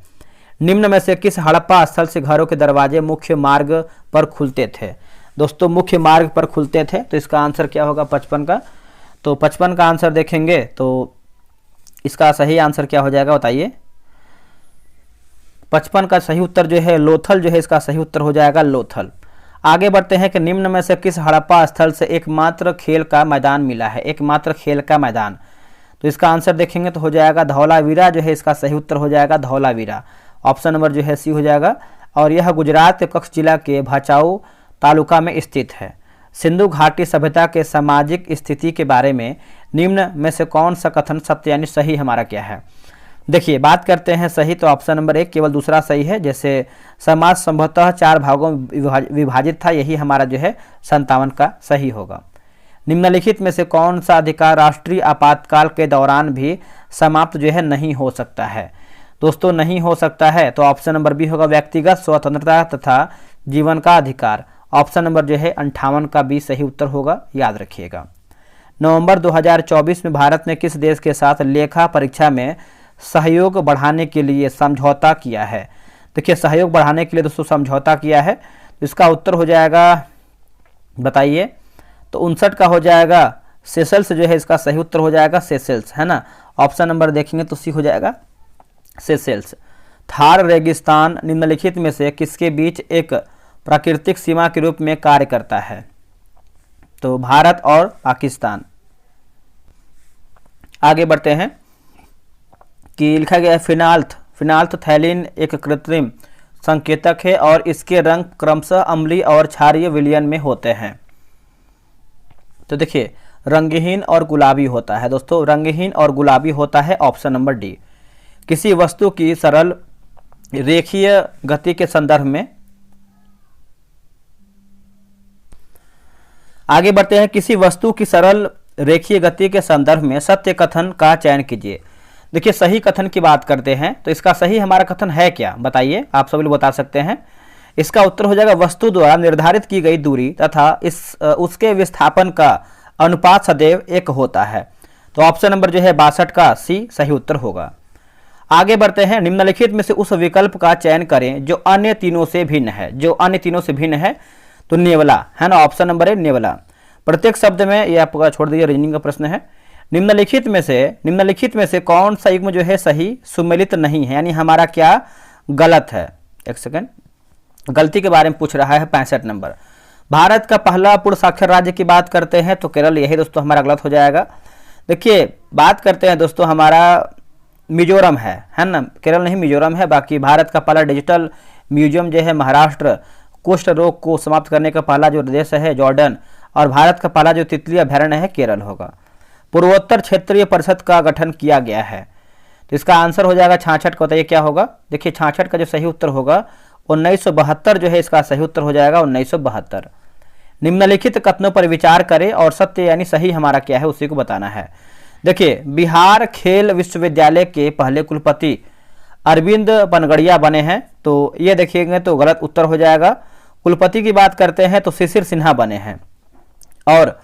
निम्न में से किस हड़प्पा स्थल से घरों के दरवाजे मुख्य मार्ग पर खुलते थे। दोस्तों मुख्य मार्ग पर खुलते थे। तो इसका आंसर क्या होगा 55 का। तो 55 का आंसर देखेंगे तो इसका सही आंसर क्या हो जाएगा बताइए। 55 का सही उत्तर जो है लोथल जो है इसका सही उत्तर हो जाएगा लोथल। आगे बढ़ते हैं कि निम्न में से किस हड़प्पा स्थल से एकमात्र खेल का मैदान मिला है, एकमात्र खेल का मैदान। तो इसका आंसर देखेंगे तो हो जाएगा धौलावीरा जो है इसका सही उत्तर हो जाएगा धौलावीरा। ऑप्शन नंबर जो है सी हो जाएगा। और यह गुजरात के कच्छ जिला के भचाऊ तालुका में स्थित है। सिंधु घाटी सभ्यता के सामाजिक स्थिति के बारे में निम्न में से कौन सा कथन सत्य यानी सही हमारा क्या है। देखिए बात करते हैं सही तो ऑप्शन नंबर 1 केवल दूसरा सही है। जैसे समाज संभवतः 4 भागों में विभाजित था, यही हमारा जो है 57 का सही होगा। निम्नलिखित में से कौन सा अधिकार राष्ट्रीय आपातकाल के दौरान भी समाप्त जो है नहीं हो सकता है। दोस्तों नहीं हो सकता है तो ऑप्शन नंबर बी होगा व्यक्तिगत स्वतंत्रता तथा जीवन का अधिकार। ऑप्शन नंबर जो है 58 का बी सही उत्तर होगा, याद रखिएगा। नवंबर 2024 में भारत ने किस देश के साथ लेखा परीक्षा में सहयोग बढ़ाने के लिए समझौता किया है। देखिए सहयोग बढ़ाने के लिए दोस्तों समझौता किया है, तो इसका उत्तर हो जाएगा बताइए। तो 59 का हो जाएगा सेशल्स जो है इसका सही उत्तर हो जाएगा सेशल्स, है ना। ऑप्शन नंबर देखेंगे तो सी हो जाएगा सेशल्स। थार रेगिस्तान निम्नलिखित में से किसके बीच एक प्राकृतिक सीमा के रूप में कार्य करता है। तो भारत और पाकिस्तान। आगे बढ़ते हैं कि लिखा गया है फिनाल्थ थैलिन एक कृत्रिम संकेतक है और इसके रंग क्रमशः अम्लीय और क्षारीय विलयन में होते हैं। तो देखिए रंगहीन और गुलाबी होता है दोस्तों, रंगहीन और गुलाबी होता है। Option number D. किसी वस्तु की सरल रेखीय गति के संदर्भ में। आगे बढ़ते हैं किसी वस्तु की सरल रेखीय गति के संदर्भ में सत्य कथन का चयन कीजिए। देखिए सही कथन की बात करते हैं तो इसका सही हमारा कथन है क्या बताइए, आप सभी लोग बता सकते हैं। इसका उत्तर हो जाएगा वस्तु द्वारा निर्धारित की गई दूरी तथा उसके विस्थापन का अनुपात सदैव 1 होता है। तो ऑप्शन नंबर जो है 62 का सी सही उत्तर होगा। आगे बढ़ते हैं निम्नलिखित में से उस विकल्प का चयन करें जो अन्य तीनों से भिन्न है। जो अन्य तीनों से भिन्न है तो नेवला, है ना। ऑप्शन नंबर है नेवला। प्रत्येक शब्द में ये आपका छोड़ दीजिए, रीजनिंग का प्रश्न है। निम्नलिखित में से कौन सा युग्म जो है सही सुमेलित नहीं है, यानी हमारा क्या गलत है। एक सेकंड, गलती के बारे में पूछ रहा है 65 नंबर। भारत का पहला पूर्ण साक्षर राज्य की बात करते हैं तो केरल, यही दोस्तों हमारा गलत हो जाएगा। देखिए बात करते हैं दोस्तों हमारा मिजोरम है ना, केरल नहीं मिजोरम है। बाकी भारत का पहला डिजिटल म्यूजियम जो है महाराष्ट्र, कुष्ठ रोग को समाप्त करने का पहला जो देश है जॉर्डन, और भारत का पहला जो तितली अभ्यारण्य है केरल होगा। पूर्वोत्तर क्षेत्रीय परिषद का गठन किया गया है तो इसका आंसर हो जाएगा 66 का। बताइए क्या होगा। देखिए 66 का जो सही उत्तर होगा 1972 जो है इसका सही उत्तर हो जाएगा 1972। निम्नलिखित कथनों पर विचार करें और सत्य यानी सही हमारा क्या है उसी को बताना है। देखिए बिहार खेल विश्वविद्यालय के पहले कुलपति अरविंद पनगड़िया बने हैं, तो ये देखिएगा तो गलत उत्तर हो जाएगा। कुलपति की बात करते हैं तो शिशिर सिन्हा बने हैं। और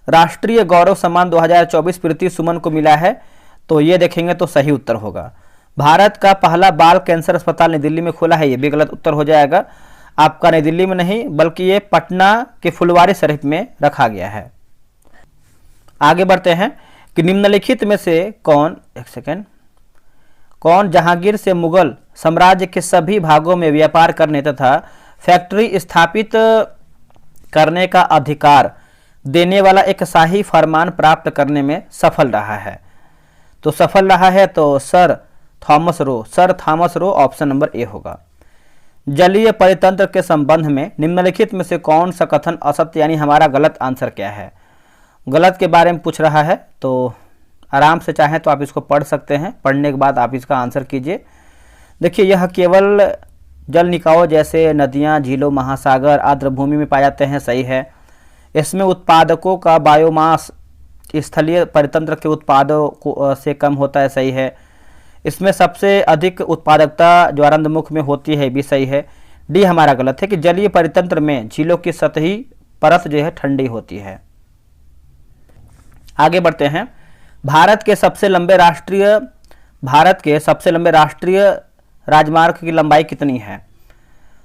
राष्ट्रीय गौरव सम्मान 2024 प्रीति सुमन को मिला है, तो ये देखेंगे तो सही उत्तर होगा। भारत का पहला बाल कैंसर अस्पताल नई दिल्ली में खुला है, ये भी गलत उत्तर हो जाएगा। आपका नई दिल्ली में नहीं बल्कि ये पटना के फुलवारी शरीफ में रखा गया है। आगे बढ़ते हैं कि निम्नलिखित में से कौन जहांगीर से मुगल साम्राज्य के सभी भागों में व्यापार करने तथा फैक्ट्री स्थापित करने का अधिकार देने वाला एक शाही फरमान प्राप्त करने में सफल रहा है। तो सफल रहा है तो sir Thomas Roe option number ए होगा। जलीय परितंत्र के संबंध में निम्नलिखित में से कौन सा कथन असत्य यानी हमारा गलत आंसर क्या है। गलत के बारे में पूछ रहा है तो आराम से चाहें तो आप इसको पढ़ सकते हैं, पढ़ने के बाद आप इसका आंसर कीजिए। देखिए यह केवल जल निकायों जैसे नदियां, झीलों, महासागर, आर्द्रभूमि में पाए जाते हैं, सही है। इसमें उत्पादकों का बायोमास स्थलीय परितंत्र के उत्पादों से कम होता है, सही है। इसमें सबसे अधिक उत्पादकता ज्वारंधमुख में होती है, भी सही है। डी हमारा गलत है कि जलीय परितंत्र में झीलों की सतही परत जो है ठंडी होती है। आगे बढ़ते हैं। भारत के सबसे लंबे राष्ट्रीय राजमार्ग की लंबाई कितनी है।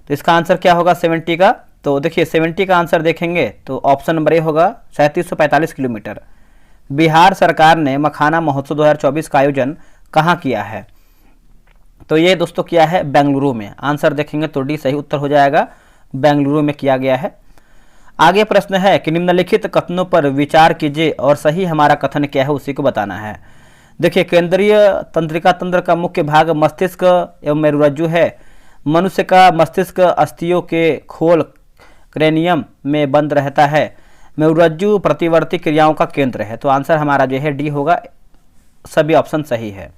तो इसका आंसर क्या होगा 70 का। तो देखिए 70 का आंसर देखेंगे तो ऑप्शन नंबर ए होगा 3745 किलोमीटर। बिहार सरकार ने मखाना महोत्सव 2024 का आयोजन कहाँ किया है? तो ये दोस्तों किया है बेंगलुरु में। आंसर देखेंगे तो डी सही उत्तर हो जाएगा, बेंगलुरु में किया गया है। आगे प्रश्न है कि निम्नलिखित कथनों पर विचार कीजिए और सही हमारा कथन क्या है उसी को बताना है। देखिए केंद्रीय तंत्रिका तंत्र का मुख्य भाग मस्तिष्क एवं मेरुरज्जु है। मनुष्य का मस्तिष्क अस्थियों के खोल क्रेनियम में बंद रहता है। मेरुरज्जु प्रतिवर्ती क्रियाओं का केंद्र है। तो आंसर हमारा जो है डी होगा, सभी ऑप्शन सही है।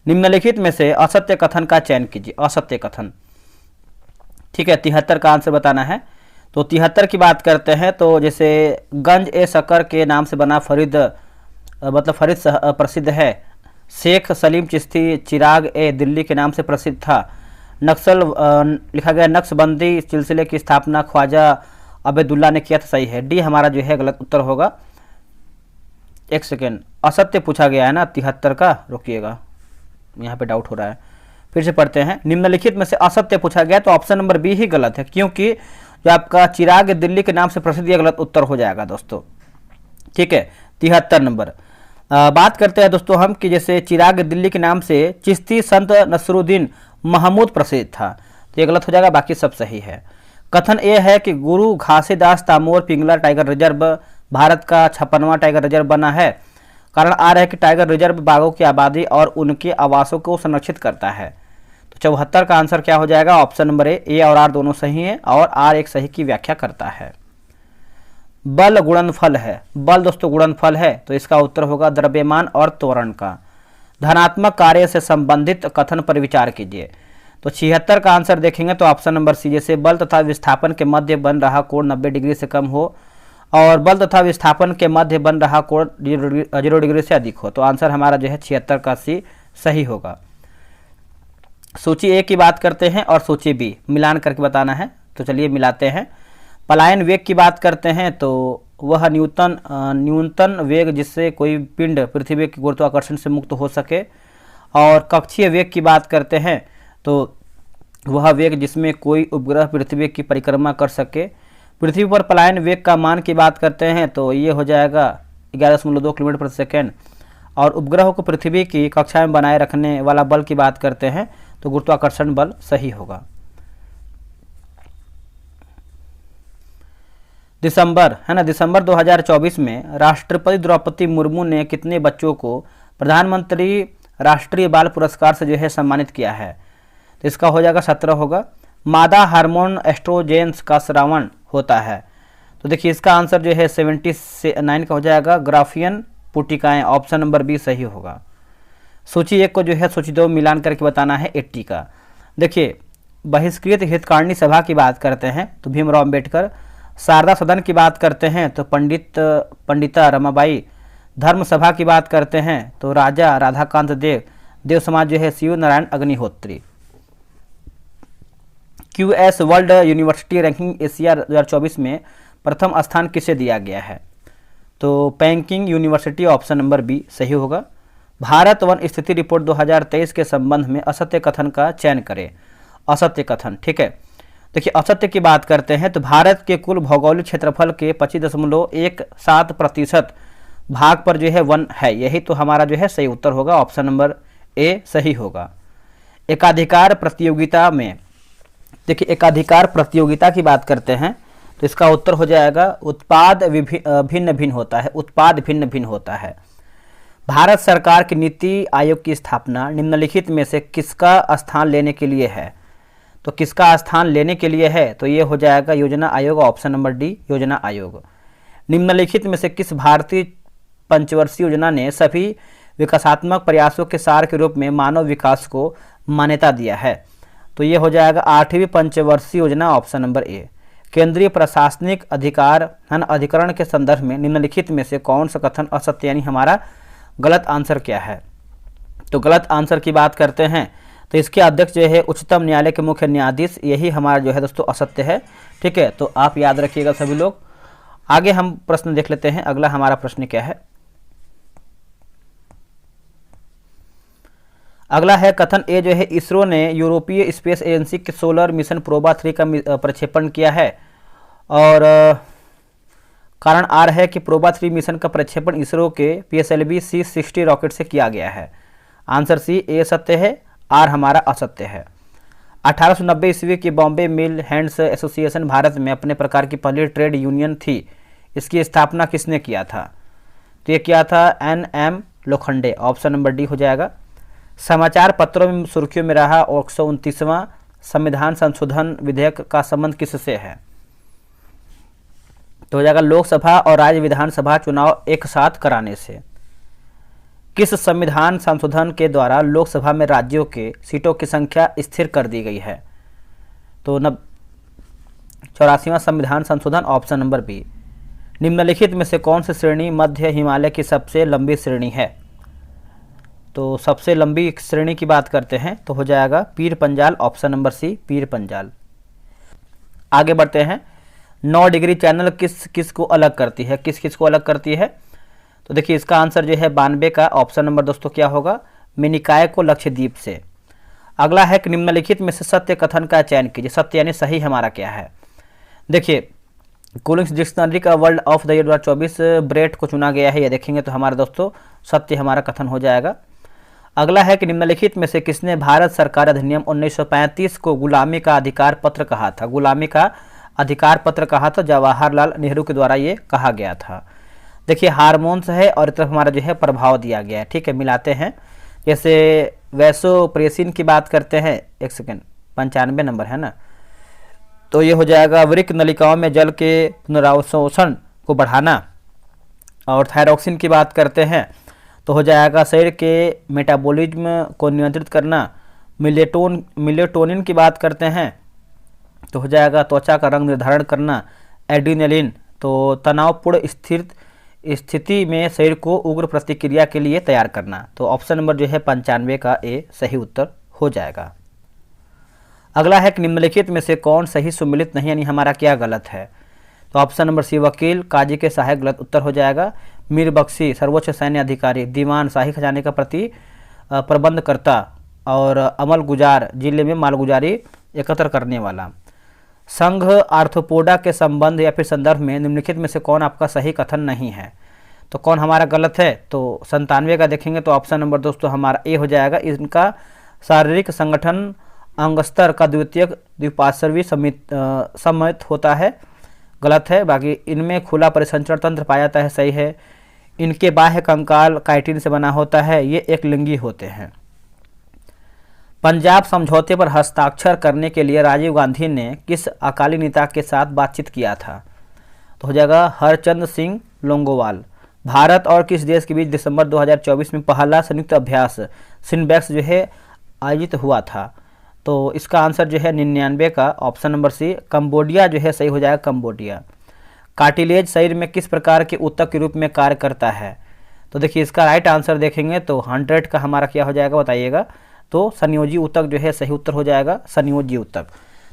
निम्नलिखित में से असत्य कथन का चयन कीजिए। असत्य कथन, ठीक है, 73 का आंसर बताना है। तो 73 की बात करते हैं तो जैसे गंज ए शक्कर के नाम से बना फरीद प्रसिद्ध है। शेख सलीम चिश्ती चिराग ए दिल्ली के नाम से प्रसिद्ध था। नक्सल लिखा गया नक्शबंदी सिलसिले की स्थापना ख्वाजा अबेदुल्ला ने किया था। सही है, डी हमारा जो है गलत उत्तर होगा। एक सेकेंड, असत्य पूछा गया है ना 73 का, रुकिएगा यहाँ पे डाउट हो रहा है, फिर से पढ़ते हैं। निम्नलिखित में से असत्य पूछा गया तो ऑप्शन नंबर बी ही गलत है, क्योंकि जो आपका चिराग दिल्ली के नाम से प्रसिद्ध यह गलत उत्तर हो जाएगा दोस्तों। ठीक है, 73 नंबर। बात करते हैं दोस्तों हम कि जैसे चिराग दिल्ली के नाम से चिश्ती संत नसरुद्दीन महमूद प्रसिद्ध था, तो ये गलत हो जाएगा, बाकी सब सही है। कथन ये है कि गुरु घासीदास तामोर पिंगला टाइगर रिजर्व भारत का 56वां टाइगर रिजर्व बना है। कारण आ रहा है कि टाइगर रिजर्व बाघों की आबादी और उनके आवासों को संरक्षित करता है। तो 74 का आंसर क्या हो जाएगा? ऑप्शन नंबर ए और आर दोनों सही है और आर एक सही की व्याख्या करता है। बल गुणनफल है, बल दोस्तों गुणनफल है, तो इसका उत्तर होगा द्रव्यमान और त्वरण का। धनात्मक कार्य से संबंधित कथन पर विचार कीजिए। तो 76 का आंसर देखेंगे तो ऑप्शन नंबर सी, जैसे बल तथा विस्थापन के मध्य बन रहा कोण 90 डिग्री से कम हो और बल तथा विस्थापन के मध्य बन रहा कोण 0 डिग्री से अधिक हो। तो आंसर हमारा जो है 76 का सी सही होगा। सूची ए की बात करते हैं और सूची बी मिलान करके बताना है, तो चलिए मिलाते हैं। पलायन वेग की बात करते हैं तो वह न्यूनतम वेग जिससे कोई पिंड पृथ्वी के गुरुत्वाकर्षण से मुक्त हो सके। और कक्षीय वेग की बात करते हैं तो वह वेग जिसमें कोई उपग्रह पृथ्वी की परिक्रमा कर सके। पृथ्वी पर पलायन वेग का मान की बात करते हैं तो ये हो जाएगा 11.2 किलोमीटर प्रति सेकेंड। और उपग्रह को पृथ्वी की कक्षा में बनाए रखने वाला बल की बात करते हैं तो गुरुत्वाकर्षण बल सही होगा। दिसंबर है ना, दिसंबर 2024 में राष्ट्रपति द्रौपदी मुर्मू ने कितने बच्चों को प्रधानमंत्री राष्ट्रीय बाल पुरस्कार से जो है सम्मानित किया है? तो इसका हो जाएगा 17 होगा। मादा हार्मोन एस्ट्रोजेंस का स्रावन होता है, तो देखिए इसका आंसर जो है 79 का हो जाएगा। ग्राफियन पुटिकाएं, ऑप्शन नंबर बी सही होगा। सूची 1 को जो है सूची 2 मिलान करके बताना है 80 का। देखिए बहिष्कृत हितकारिणी सभा की बात करते हैं तो भीमराव अम्बेडकर। शारदा सदन की बात करते हैं तो पंडिता रमाबाई। धर्म सभा की बात करते हैं तो राजा राधाकांत देव समाज जो है Shiv Narayan Agnihotri. QS world university ranking Asia 2024 में प्रथम स्थान किसे दिया गया है? तो Peking university, option number B सही होगा। भारत वन स्थिति रिपोर्ट 2023 के संबंध में असत्य कथन का चयन करें। असत्य कथन, ठीक है। देखिए असत्य की बात करते हैं तो भारत के कुल भौगोलिक क्षेत्रफल के 25.17% भाग पर जो है वन है, यही तो हमारा जो है सही उत्तर होगा, ऑप्शन नंबर ए सही होगा। एकाधिकार प्रतियोगिता में, देखिए एकाधिकार प्रतियोगिता की बात करते हैं तो इसका उत्तर हो जाएगा उत्पाद भिन्न भिन्न होता है, उत्पाद भिन्न भिन्न होता है। भारत सरकार की नीति आयोग की स्थापना निम्नलिखित में से किसका स्थान लेने के लिए है? तो किसका स्थान लेने के लिए है तो ये हो जाएगा योजना आयोग, ऑप्शन नंबर डी योजना आयोग। निम्नलिखित में से किस भारतीय पंचवर्षीय योजना ने सभी विकासात्मक प्रयासों के सार के रूप में मानव विकास को मान्यता दिया है? तो ये हो जाएगा 8वीं पंचवर्षीय योजना, ऑप्शन नंबर ए। केंद्रीय प्रशासनिक अधिकरण के संदर्भ में निम्नलिखित में से कौन सा कथन असत्य यानी हमारा गलत आंसर क्या है? तो गलत आंसर की बात करते हैं तो इसके अध्यक्ष जो है उच्चतम न्यायालय के मुख्य न्यायाधीश, यही हमारा जो है दोस्तों असत्य है। ठीक है, तो आप याद रखिएगा सभी लोग। आगे हम प्रश्न देख लेते हैं, अगला हमारा प्रश्न क्या है। अगला है कथन ए जो है इसरो ने यूरोपीय स्पेस एजेंसी के सोलर मिशन प्रोबा 3 का प्रक्षेपण किया है और कारण आर है कि प्रोबा 3 मिशन का प्रक्षेपण इसरो के PSLV C-60 रॉकेट से किया गया है। आंसर सी ए सत्य है, आर हमारा असत्य है। 1890 ईस्वी की बॉम्बे मिल हैंड्स एसोसिएशन भारत में अपने प्रकार की पहली ट्रेड यूनियन थी। इसकी स्थापना किसने किया था? तो ये किया था NM Lokhande. Option number D हो जाएगा। समाचार पत्रों में सुर्खियों में रहा 129वां संविधान संशोधन विधेयक का संबंध किससे है? तो हो जाएगा लोकसभा और राज्य विधानसभा चुनाव एक साथ कराने से। किस संविधान संशोधन के द्वारा लोकसभा में राज्यों के सीटों की संख्या स्थिर कर दी गई है? तो 84वां संविधान संशोधन। Option number B. निम्नलिखित में से कौन सी श्रेणी मध्य हिमालय की सबसे लंबी श्रेणी है? तो सबसे लंबी श्रेणी की बात करते हैं तो हो जाएगा पीर पंजाल। ऑप्शन नंबर सी पीर पंजाल। आगे बढ़ते हैं। 9 डिग्री चैनल किस किस को अलग करती है? किस किस को अलग करती है? तो देखिए इसका आंसर जो है 92 का ऑप्शन नंबर दोस्तों क्या होगा? मिनिकाय को लक्षद्वीप से। अगला है कि निम्नलिखित में से सत्य कथन का चयन कीजिए। सत्य यानी सही हमारा क्या है? देखिए कूलिंग्स डिक्शनरी का world of the year 2024 brat को चुना गया है। ये देखेंगे तो हमारे दोस्तों सत्य हमारा कथन हो जाएगा। अगला है कि निम्नलिखित में से किसने भारत सरकार अधिनियम 1935 को गुलामी का अधिकार पत्र कहा था? गुलामी का अधिकार पत्र कहा था। जवाहरलाल नेहरू के द्वारा ये कहा गया था। देखिए हार्मोन्स है और इस तरफ हमारा जो है प्रभाव दिया गया है। ठीक है, मिलाते हैं। जैसे वैसोप्रेसिन की बात करते हैं, एक सेकेंड, 95 नंबर है ना, तो ये हो जाएगा वृक्क नलिकाओं में जल के पुनरावशोषण को बढ़ाना। और थायरॉक्सिन की बात करते हैं तो हो जाएगा शरीर के मेटाबॉलिज्म को नियंत्रित करना। मिलेटोनिन की बात करते हैं तो हो जाएगा त्वचा का रंग निर्धारण करना। एड्रीनलिन तो तनावपूर्ण स्थिति में शरीर को उग्र प्रतिक्रिया के लिए तैयार करना। तो ऑप्शन नंबर जो है 95 का ए सही उत्तर हो जाएगा। अगला है कि निम्नलिखित में से कौन सही सुमिलित नहीं, यानी हमारा क्या गलत है? तो ऑप्शन नंबर सी वकील, काजी के सहायक गलत उत्तर हो जाएगा। मीर बख्शी सर्वोच्च सैन्य अधिकारी, दीवान शाही खजाने का प्रति प्रबंधकर्ता और अमल गुजार जिले में मालगुजारी एकत्र करने वाला। संघ आर्थ्रोपोडा के संबंध या फिर संदर्भ में निम्नलिखित में से कौन आपका सही कथन नहीं है? तो कौन हमारा गलत है? तो 97 का देखेंगे तो ऑप्शन नंबर दोस्तों हमारा ए हो जाएगा। इनका शारीरिक संगठन अंग स्तर का द्विपार्श्वी सम्मिलित होता है। गलत है। बाकी इनमें खुला परिसंचरण तंत्र पाया जाता है। सही है। इनके बाह्य कंकाल काइटिन से बना होता है। ये एक लिंगी होते हैं। पंजाब समझौते पर हस्ताक्षर करने के लिए राजीव गांधी ने किस अकाली नेता के साथ बातचीत किया था? तो हो जाएगा हरचंद सिंह लोंगोवाल। भारत और किस देश के बीच दिसंबर 2024 में पहला संयुक्त अभ्यास सिनबैक्स जो है आयोजित हुआ था? तो इसका आंसर जो है 99 का ऑप्शन नंबर सी कंबोडिया जो है सही हो जाएगा। कंबोडिया। कार्टिलेज शरीर में किस प्रकार के ऊतक के रूप में कार्य करता है? तो देखिए इसका राइट आंसर देखेंगे तो 100 का हमारा क्या हो जाएगा बताइएगा? तो संयोजी ऊतक जो है सही उत्तर हो जाएगा। संयोजी ऊतक।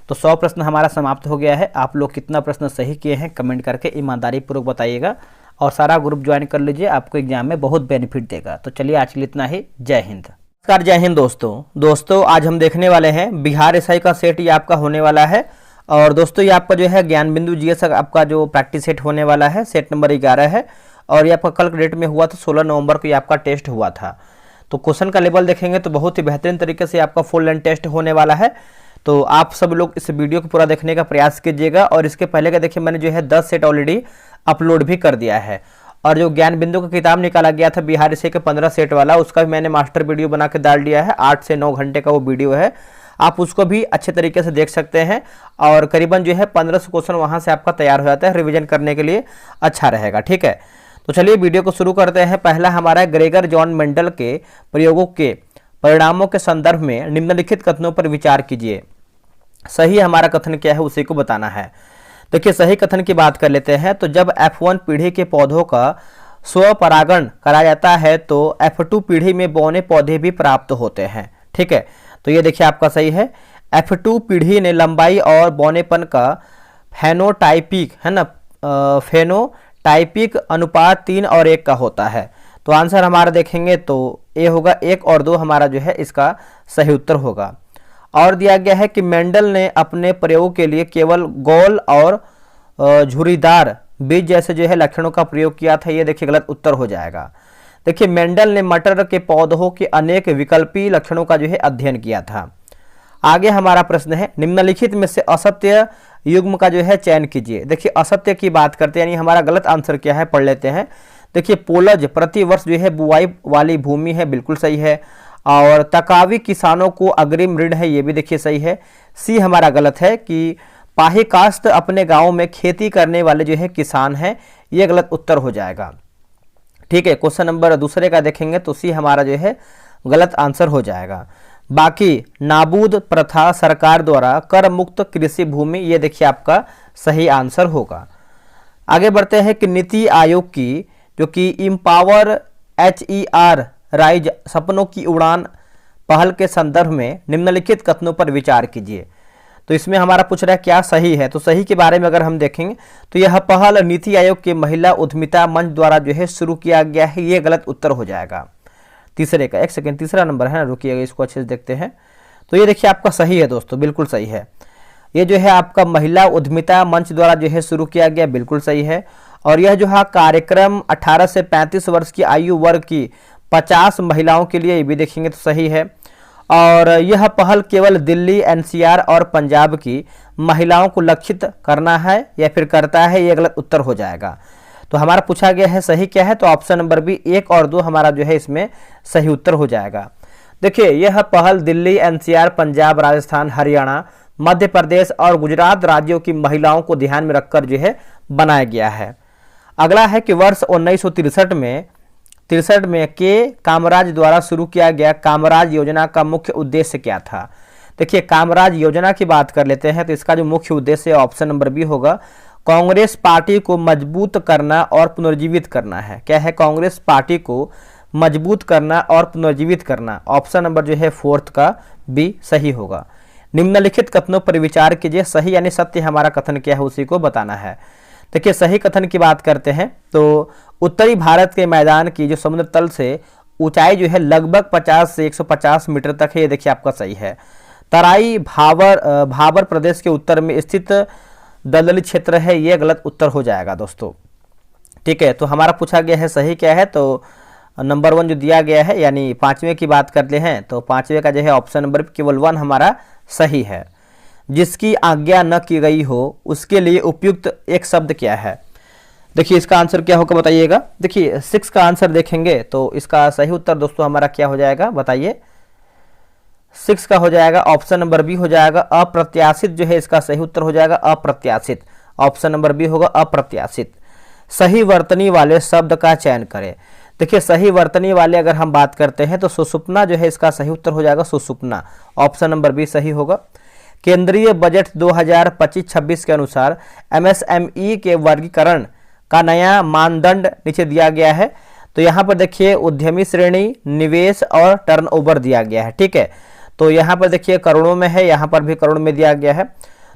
तो 100 प्रश्न हमारा समाप्त हो गया है। आप लोग कितना प्रश्न सही किए हैं कमेंट करके ईमानदारी पूर्वक बताइएगा और सारा ग्रुप ज्वाइन कर लीजिए, आपको एग्जाम में बहुत बेनिफिट देगा। तो चलिए आज के लिए इतना ही। जय हिंद। नमस्कार, जय हिंद दोस्तों आज हम देखने वाले हैं बिहार एसआई का सेट, ये आपका होने वाला है। और दोस्तों ये आपका जो है ज्ञान बिंदु जीएस आपका जो प्रैक्टिस सेट होने वाला है, सेट नंबर 11 है। और ये आपका कल के डेट में हुआ था, 16 नवंबर को ये आपका टेस्ट हुआ था। तो क्वेश्चन का लेवल देखेंगे तो बहुत ही बेहतरीन तरीके से आपका फुल लेंथ टेस्ट होने वाला है। तो आप सब लोग इस वीडियो को पूरा देखने का प्रयास कीजिएगा। और इसके पहले का देखिए मैंने जो है 10 सेट ऑलरेडी अपलोड भी कर दिया है। और जो ज्ञान बिंदु का किताब निकाला गया था बिहार एसआई के 15 सेट वाला, उसका भी मैंने मास्टर वीडियो बना के डाल दिया है। 8 से 9 घंटे का वो वीडियो है, आप उसको भी अच्छे तरीके से देख सकते हैं। और करीबन जो है 1500 क्वेश्चन वहां से आपका तैयार हो जाता है, रिवीजन करने के लिए अच्छा रहेगा। ठीक है, तो चलिए वीडियो को शुरू करते हैं। पहला हमारा ग्रेगर जॉन मेंडल के प्रयोगों के परिणामों के संदर्भ में निम्नलिखित कथनों पर विचार कीजिए। सही हमारा कथन क्या है उसी को बताना है। देखिए सही कथन की बात कर लेते हैं। तो जब F1 पीढ़ी के पौधों का स्वपरागण करा जाता है तो F2 पीढ़ी में बौने पौधे भी प्राप्त होते हैं। ठीक है, तो ये देखिए आपका सही है। F2 पीढ़ी ने लंबाई और बौनेपन का फेनोटाइपिक है ना, फेनोटाइपिक अनुपात 3 और 1 का होता है। तो आंसर हमारा देखेंगे तो ए होगा। 1 और 2 हमारा जो है इसका सही उत्तर होगा। और दिया गया है कि मेंडल ने अपने प्रयोग के लिए केवल गॉल और झुर्रीदार बीज जैसे जो है लक्षणों का प्रयोग किया था, ये देखिए गलत उत्तर हो जाएगा। देखिए मेंडल ने मटर के पौधों के अनेक विकल्पी लक्षणों का जो है अध्ययन किया था। आगे हमारा प्रश्न है, निम्नलिखित में से असत्य युग्म का जो है चयन कीजिए। देखिए असत्य की बात करते हैं, यानी हमारा गलत आंसर क्या है, पढ़ लेते हैं। देखिए पोलज प्रतिवर्ष जो है बुआई वाली भूमि है, बिल्कुल सही है। और तकावी किसानों को अग्रिम ऋण है, ये भी देखिए सही है। सी हमारा गलत है कि पाही काश्त अपने गाँव में खेती करने वाले जो है किसान हैं, ये गलत उत्तर हो जाएगा। ठीक है, क्वेश्चन नंबर दूसरे का देखेंगे तो सी हमारा जो है गलत आंसर हो जाएगा। बाकी नाबूद प्रथा सरकार द्वारा कर मुक्त कृषि भूमि, ये देखिए आपका सही आंसर होगा। आगे बढ़ते हैं कि नीति आयोग की जो कि इम्पावर HER राइज सपनों की उड़ान पहल के संदर्भ में निम्नलिखित कथनों पर विचार कीजिए। तो इसमें हमारा पूछ रहा है क्या सही है, तो सही के बारे में अगर हम देखेंगे तो यह पहल नीति आयोग के महिला उद्यमिता मंच द्वारा जो है शुरू किया गया है, ये गलत उत्तर हो जाएगा। तीसरे का, एक सेकंड, तीसरा नंबर है ना, रुकिएगा इसको अच्छे से देखते हैं। तो ये देखिए आपका सही है दोस्तों, बिल्कुल सही है। ये जो है आपका महिला उद्यमिता मंच द्वारा जो है शुरू किया गया, बिल्कुल सही है। और यह जो है कार्यक्रम 18 से 35 वर्ष की आयु वर्ग की 50 महिलाओं के लिए, ये भी देखेंगे तो सही है। और यह पहल केवल दिल्ली, NCR और पंजाब की महिलाओं को लक्षित करना है या फिर करता है, ये गलत उत्तर हो जाएगा। तो हमारा पूछा गया है सही क्या है, तो ऑप्शन नंबर बी 1 और 2 हमारा जो है इसमें सही उत्तर हो जाएगा। देखिए यह पहल दिल्ली, NCR, पंजाब, राजस्थान, हरियाणा, मध्य प्रदेश और गुजरात राज्यों की महिलाओं को ध्यान में रखकर जो है बनाया गया है। अगला है कि वर्ष 1963 में के कामराज द्वारा शुरू किया गया कामराज योजना का मुख्य उद्देश्य क्या था। देखिए कामराज योजना की बात कर लेते हैं तो इसका जो मुख्य उद्देश्य ऑप्शन नंबर बी होगा, कांग्रेस पार्टी को मजबूत करना और पुनर्जीवित करना है। क्या है, कांग्रेस पार्टी को मजबूत करना और पुनर्जीवित करना। ऑप्शन नंबर जो है 4th का बी सही होगा। निम्नलिखित कथनों पर विचार कीजिए, सही यानी सत्य हमारा कथन क्या है उसी को बताना है। देखिए सही कथन की बात करते हैं तो उत्तरी भारत के मैदान की जो समुद्र तल से ऊंचाई जो है लगभग 50 से 150 मीटर तक है, ये देखिए आपका सही है। तराई भाबर प्रदेश के उत्तर में स्थित दलदली क्षेत्र है, ये गलत उत्तर हो जाएगा दोस्तों। ठीक है, तो हमारा पूछा गया है सही क्या है, तो नंबर 1 जो दिया गया है, यानी 5वें की बात करते हैं तो 5वें का जो है ऑप्शन नंबर केवल 1 हमारा सही है। जिसकी आज्ञा न की गई हो उसके लिए उपयुक्त एक शब्द क्या है। देखिए इसका आंसर क्या होगा बताइएगा। देखिए 6 का आंसर देखेंगे तो इसका सही उत्तर दोस्तों हमारा क्या हो जाएगा बताइए। 6 का हो जाएगा ऑप्शन नंबर बी हो जाएगा, अप्रत्याशित जो है इसका सही उत्तर हो जाएगा अप्रत्याशित। ऑप्शन नंबर बी होगा अप्रत्याशित। सही वर्तनी वाले शब्द का चयन करें। देखिए सही वर्तनी वाले अगर हम बात करते हैं तो सुषुप्ना जो है इसका सही उत्तर हो जाएगा सुषुप्ना। ऑप्शन नंबर बी सही होगा। केंद्रीय बजट 2025-26 के अनुसार MSME के वर्गीकरण का नया मानदंड नीचे दिया गया है। तो यहाँ पर देखिए उद्यमी श्रेणी, निवेश और टर्नओवर दिया गया है। ठीक है, तो यहाँ पर देखिए करोड़ों में है, यहाँ पर भी करोड़ में दिया गया है।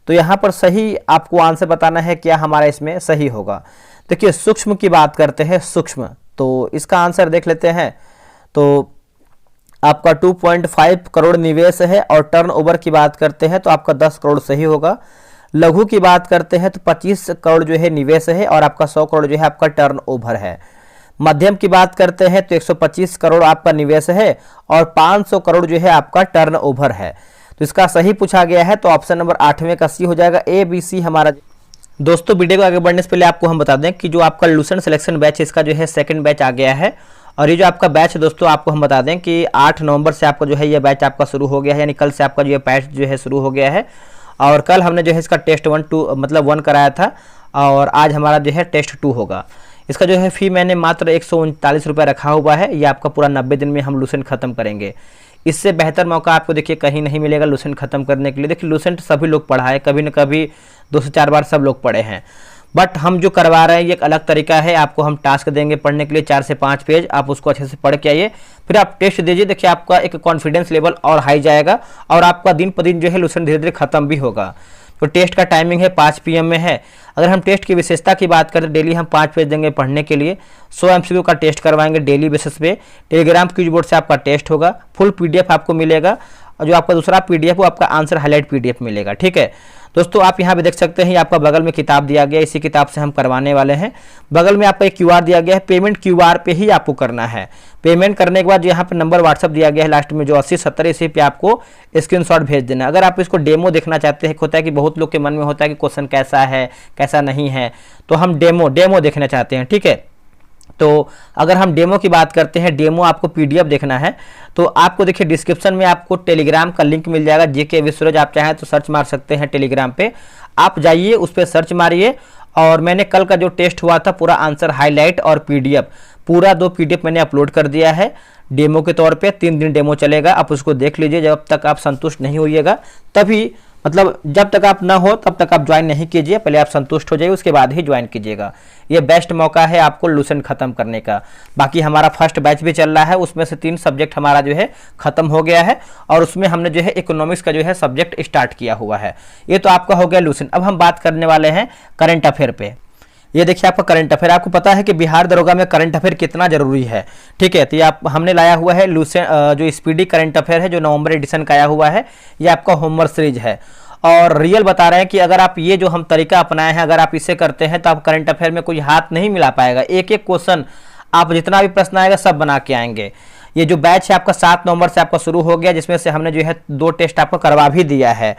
तो यहाँ पर सही आपको आंसर बताना है क्या हमारा इसमें सही होगा। देखिए सूक्ष्म की बात करते हैं, सूक्ष्म, तो इसका आंसर देख लेते हैं। तो आपका 2.5 करोड़ निवेश है और टर्नओवर की बात करते हैं तो आपका 10 करोड़ सही होगा। लघु की बात करते हैं तो 25 करोड़ जो है निवेश है और आपका 100 करोड़ जो है आपका टर्नओवर है। मध्यम की बात करते हैं तो 125 करोड़ आपका निवेश है और 500 करोड़ जो है आपका टर्नओवर है। तो इसका सही पूछा गया है तो ऑप्शन नंबर 8वें का सी हो जाएगा, ABC हमारा। दोस्तों वीडियो को आगे बढ़ने से पहले आपको हम बता दें कि जो आपका लूसेंट सिलेक्शन बैच है इसका जो है 2nd बैच आ गया है। और ये जो आपका बैच है दोस्तों आपको हम बता दें कि 8 नवंबर से आपका जो है ये बैच आपका शुरू हो गया है, यानी कल से आपका जो ये बैच जो है शुरू हो गया है। और कल हमने जो है इसका टेस्ट 1 कराया था और आज हमारा जो है टेस्ट 2 होगा। इसका जो है फ़ी मैंने मात्र 139 रुपये रखा हुआ है। ये आपका पूरा 90 दिन में हम लूसेंट खत्म करेंगे। इससे बेहतर मौका आपको देखिए कहीं नहीं मिलेगा लूसेंट खत्म करने के लिए। देखिए लूसेंट सभी लोग पढ़ा है, कभी न कभी 2 से 4 बार सब लोग पढ़े हैं, बट हम जो करवा रहे हैं ये एक अलग तरीका है। आपको हम टास्क देंगे पढ़ने के लिए 4 से 5 पेज, आप उसको अच्छे से पढ़ के आइए, फिर आप टेस्ट दीजिए। देखिए आपका एक कॉन्फिडेंस लेवल और हाई जाएगा और आपका दिन पर दिन जो है लूसेंट धीरे धीरे खत्म भी होगा। तो टेस्ट का टाइमिंग है 5 PM में है। अगर हम टेस्ट की विशेषता की बात करें, डेली हम 5 पेज देंगे पढ़ने के लिए। 100 MCQ का टेस्ट करवाएंगे डेली बेसिस पे। टेलीग्राम क्यूज बोर्ड से आपका टेस्ट होगा, फुल PDF आपको मिलेगा और जो आपका दूसरा पीडीएफ वो आपका आंसर हाईलाइट पीडीएफ मिलेगा। ठीक है दोस्तों, आप यहाँ पे देख सकते हैं, आपका बगल में किताब दिया गया है, इसी किताब से हम करवाने वाले हैं। बगल में आपका एक क्यूआर दिया गया है, पेमेंट क्यूआर पे ही आपको करना है। पेमेंट करने के बाद यहाँ पे नंबर व्हाट्सअप दिया गया है लास्ट में जो 8070, इसी पे आपको स्क्रीनशॉट भेज देना। अगर आप इसको डेमो देखना चाहते हैं, होता है कि बहुत लोग के मन में होता है कि क्वेश्चन कैसा है कैसा नहीं है, तो हम डेमो देखना चाहते हैं। ठीक है, तो अगर हम डेमो की बात करते हैं, डेमो आपको पीडीएफ देखना है तो आपको देखिए डिस्क्रिप्शन में आपको टेलीग्राम का लिंक मिल जाएगा, जेके विश्वराज। आप चाहें तो सर्च मार सकते हैं टेलीग्राम पे, आप जाइए उस पर सर्च मारिए। और मैंने कल का जो टेस्ट हुआ था पूरा आंसर हाईलाइट और पीडीएफ पूरा 2 पीडीएफ मैंने अपलोड कर दिया है डेमो के तौर पे। 3 दिन डेमो चलेगा, आप उसको देख लीजिए। जब तक आप संतुष्ट नहीं होइएगा तभी, मतलब जब तक आप ना हो तब तक आप ज्वाइन नहीं कीजिए, पहले आप संतुष्ट हो जाइए उसके बाद ही ज्वाइन कीजिएगा। ये बेस्ट मौका है आपको लूसेंट खत्म करने का। बाकी हमारा फर्स्ट बैच भी चल रहा है, उसमें से 3 सब्जेक्ट हमारा जो है खत्म हो गया है और उसमें हमने जो है इकोनॉमिक्स का जो है सब्जेक्ट स्टार्ट किया हुआ है। ये तो आपका हो गया लूसेंट। अब हम बात करने वाले हैं करंट अफेयर पे। ये देखिए आपका करंट अफेयर, आपको पता है कि बिहार दरोगा में करंट अफेयर कितना जरूरी है। ठीक है, तो ये आप हमने लाया हुआ है जो स्पीडी करंट अफेयर है, जो नवंबर एडिशन का आया हुआ है। ये आपका होमवर्क सीरीज है और रियल बता रहे हैं कि अगर आप ये जो हम तरीका अपनाए हैं, अगर आप इसे करते हैं तो आप करंट अफेयर में कोई हाथ नहीं मिला पाएगा। एक एक क्वेश्चन आप जितना भी प्रश्न आएगा सब बना के आएंगे। ये जो बैच है आपका 7 नवंबर से आपका शुरू हो गया, जिसमें से हमने जो है 2 टेस्ट आपको करवा भी दिया है।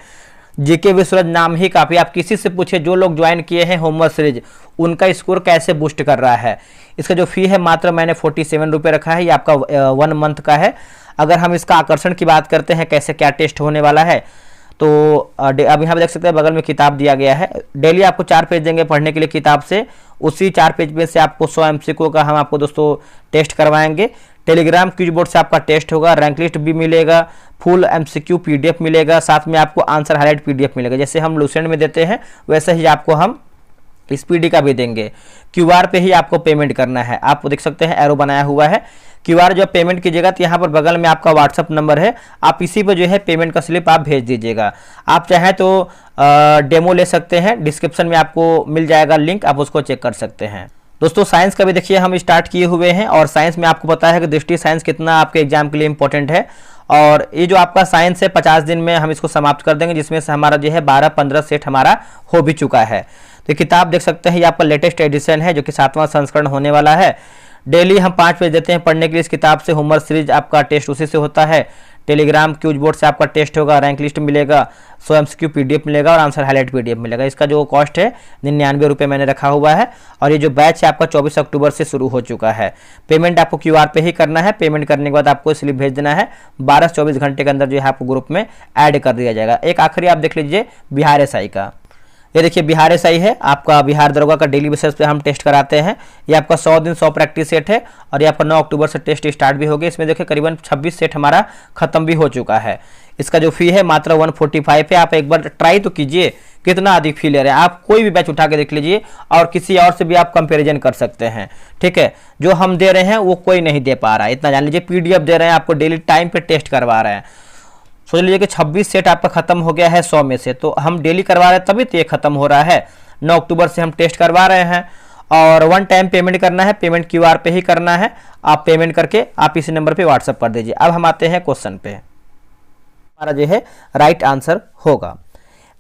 जीके विश्वराज नाम ही काफी, आप किसी से पूछे जो लोग ज्वाइन किए हैं होमवर्क सीरीज, उनका स्कोर कैसे बूस्ट कर रहा है। इसका जो फी है मात्र मैंने 47 रुपये रखा है, ये आपका 1 मंथ का है। अगर हम इसका आकर्षण की बात करते हैं कैसे क्या टेस्ट होने वाला है, तो अब यहाँ पे देख सकते हैं बगल में किताब दिया गया है। डेली आपको 4 पेज देंगे पढ़ने के लिए किताब से, उसी 4 पेज में से आपको 100 MCQ का हम आपको दोस्तों टेस्ट करवाएंगे। टेलीग्राम क्विज बोर्ड से आपका टेस्ट होगा, रैंक लिस्ट भी मिलेगा, फुल MCQ पीडीएफ मिलेगा, साथ में आपको आंसर हाईलाइट पीडीएफ मिलेगा। जैसे हम लूसेंट में देते हैं वैसे ही आपको हम स्पीडी का भी देंगे। क्यूआर पे ही आपको पेमेंट करना है। आप देख सकते हैं एरो बनाया हुआ है, क्यूआर जब पेमेंट कीजिएगा तो यहाँ पर बगल में आपका व्हाट्सअप नंबर है, आप इसी पर जो है पेमेंट का स्लिप आप भेज दीजिएगा। आप चाहें तो डेमो ले सकते हैं, डिस्क्रिप्शन में आपको मिल जाएगा लिंक, आप उसको चेक कर सकते हैं। दोस्तों साइंस का भी देखिए हम स्टार्ट किए हुए हैं और साइंस में आपको पता है कि दृष्टि साइंस कितना आपके एग्जाम के लिए इंपॉर्टेंट है। और ये जो आपका साइंस है 50 दिन में हम इसको समाप्त कर देंगे, जिसमें से हमारा जो है 12-15 सेट हमारा हो भी चुका है। तो किताब देख सकते हैं, ये आपका लेटेस्ट एडिशन है जो कि 7वां संस्करण होने वाला है। डेली हम 5 पेज देते हैं पढ़ने के लिए इस किताब से। होमवर्क सीरीज आपका टेस्ट उसी से होता है। टेलीग्राम क्यूज बोर्ड से आपका टेस्ट होगा, रैंक लिस्ट मिलेगा, 100 MCQ पीडीएफ मिलेगा और आंसर हाईलाइट पीडीएफ मिलेगा। इसका जो कॉस्ट है 99 रुपये मैंने रखा हुआ है। और ये जो बैच है आपका 24 अक्टूबर से शुरू हो चुका है। पेमेंट आपको क्यूआर पे ही करना है। पेमेंट करने के बाद आपको स्लिप भेज देना है, 12 से 24 घंटे के अंदर जो है आपको ग्रुप में ऐड कर दिया जाएगा। एक आखिरी आप देख लीजिए बिहार एसआई का। ये देखिए बिहार एसआई है आपका, बिहार दरोगा का डेली बेसिस पे हम टेस्ट कराते हैं। ये आपका 100 दिन 100 प्रैक्टिस सेट है और ये आपका 9 अक्टूबर से टेस्ट स्टार्ट भी हो गया। इसमें देखिए करीबन 26 सेट हमारा खत्म भी हो चुका है। इसका जो फी है मात्र 145 है। आप एक बार ट्राई तो कीजिए, कितना अधिक फी ले रहे हैं। आप कोई भी बैच उठा के देख लीजिए और किसी और से भी आप कंपेरिजन कर सकते हैं। ठीक है, जो हम दे रहे हैं वो कोई नहीं दे पा रहा है, इतना जान लीजिए। पीडीएफ दे रहे हैं आपको, डेली टाइम पे टेस्ट करवा रहे हैं। सोच लीजिए कि 26 सेट आपका खत्म हो गया है 100 में से, तो हम डेली करवा रहे हैं तभी तो ये खत्म हो रहा है। 9 अक्टूबर से हम टेस्ट करवा रहे हैं और 1 टाइम पेमेंट करना है। पेमेंट क्यूआर पे ही करना है। आप पेमेंट करके आप इसी नंबर पे व्हाट्सएप कर दीजिए। अब हम आते हैं क्वेश्चन पे। हमारा जो है राइट आंसर होगा,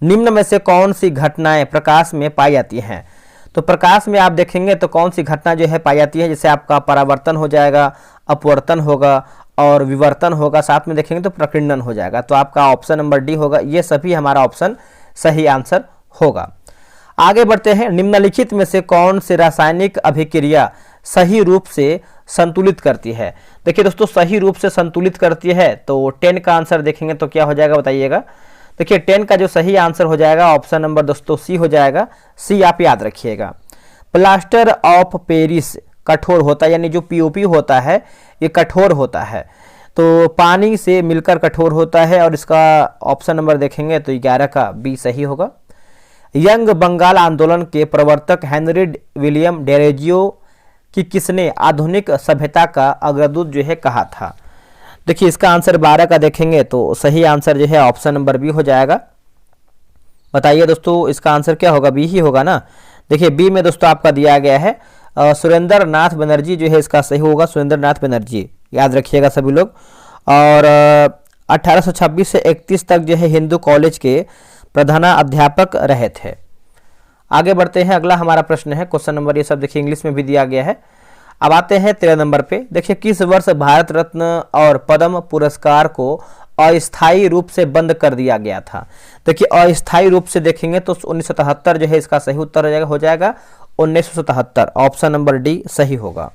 निम्न में से कौन सी घटनाएं प्रकाश में पाई जाती हैं। तो प्रकाश में आप देखेंगे तो कौन सी घटना जो है पाई जाती है, जैसे आपका परावर्तन हो जाएगा, अपवर्तन होगा और विवर्तन होगा, साथ में देखेंगे तो प्रकीर्णन हो जाएगा। तो आपका ऑप्शन नंबर डी होगा। ये सभी हमारा ऑप्शन सही आंसर होगा। आगे बढ़ते हैं, निम्नलिखित में से कौन सी रासायनिक अभिक्रिया सही रूप से संतुलित करती है। देखिए दोस्तों सही रूप से संतुलित करती है तो 10 का आंसर देखेंगे तो क्या हो जाएगा बताइएगा। देखिए 10 का जो सही आंसर हो जाएगा ऑप्शन नंबर दोस्तों सी हो जाएगा। सी आप याद रखिएगा। प्लास्टर ऑफ पेरिस कठोर होता है, यानी जो पीओपी होता है ये कठोर होता है, तो पानी से मिलकर कठोर होता है और इसका ऑप्शन नंबर देखेंगे तो 11 का बी सही होगा। यंग बंगाल आंदोलन के प्रवर्तक हेनरी विलियम डेरोजियो कि किसने आधुनिक सभ्यता का अग्रदूत जो है कहा था। देखिए इसका आंसर 12 का देखेंगे तो सही आंसर जो है ऑप्शन नंबर बी हो जाएगा। बताइए दोस्तों इसका आंसर क्या होगा, बी ही होगा ना। देखिए बी में दोस्तों आपका दिया गया है सुरेंद्र नाथ बनर्जी जो है इसका सही होगा, सुरेंद्र नाथ बनर्जी याद रखिएगा सभी लोग। और 1826 से 31 तक जो है हिंदू कॉलेज के प्रधानाध्यापक रहे थे। आगे बढ़ते हैं, अगला हमारा प्रश्न है, क्वेश्चन नंबर, ये सब देखिए इंग्लिश में भी दिया गया है। अब आते हैं 13 नंबर पे। देखिए, किस वर्ष भारत रत्न और पद्म पुरस्कार को अस्थायी रूप से बंद कर दिया गया था? देखिए, अस्थायी रूप से देखेंगे तो 1977 जो है इसका सही उत्तर हो जाएगा 1977। ऑप्शन नंबर डी सही होगा।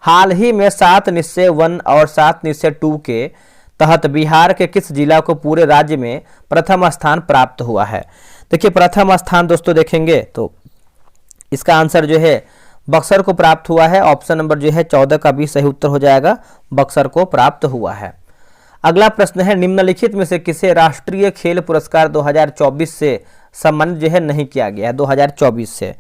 हाल ही में 7 निश्चय 1 और 7 निश्चय 2 के तहत बिहार के किस जिला को पूरे राज्य में प्रथम स्थान प्राप्त हुआ है? देखिए, प्रथम स्थान दोस्तों देखेंगे तो इसका आंसर जो है बक्सर को प्राप्त हुआ है। ऑप्शन नंबर जो है 14 का भी सही उत्तर हो जाएगा, बक्सर को प्राप्त हुआ है। अगला प्रश्न है, निम्नलिखित में से किसे राष्ट्रीय खेल पुरस्कार 2024 से सम्मानित जो है नहीं किया गया है? 2024 से,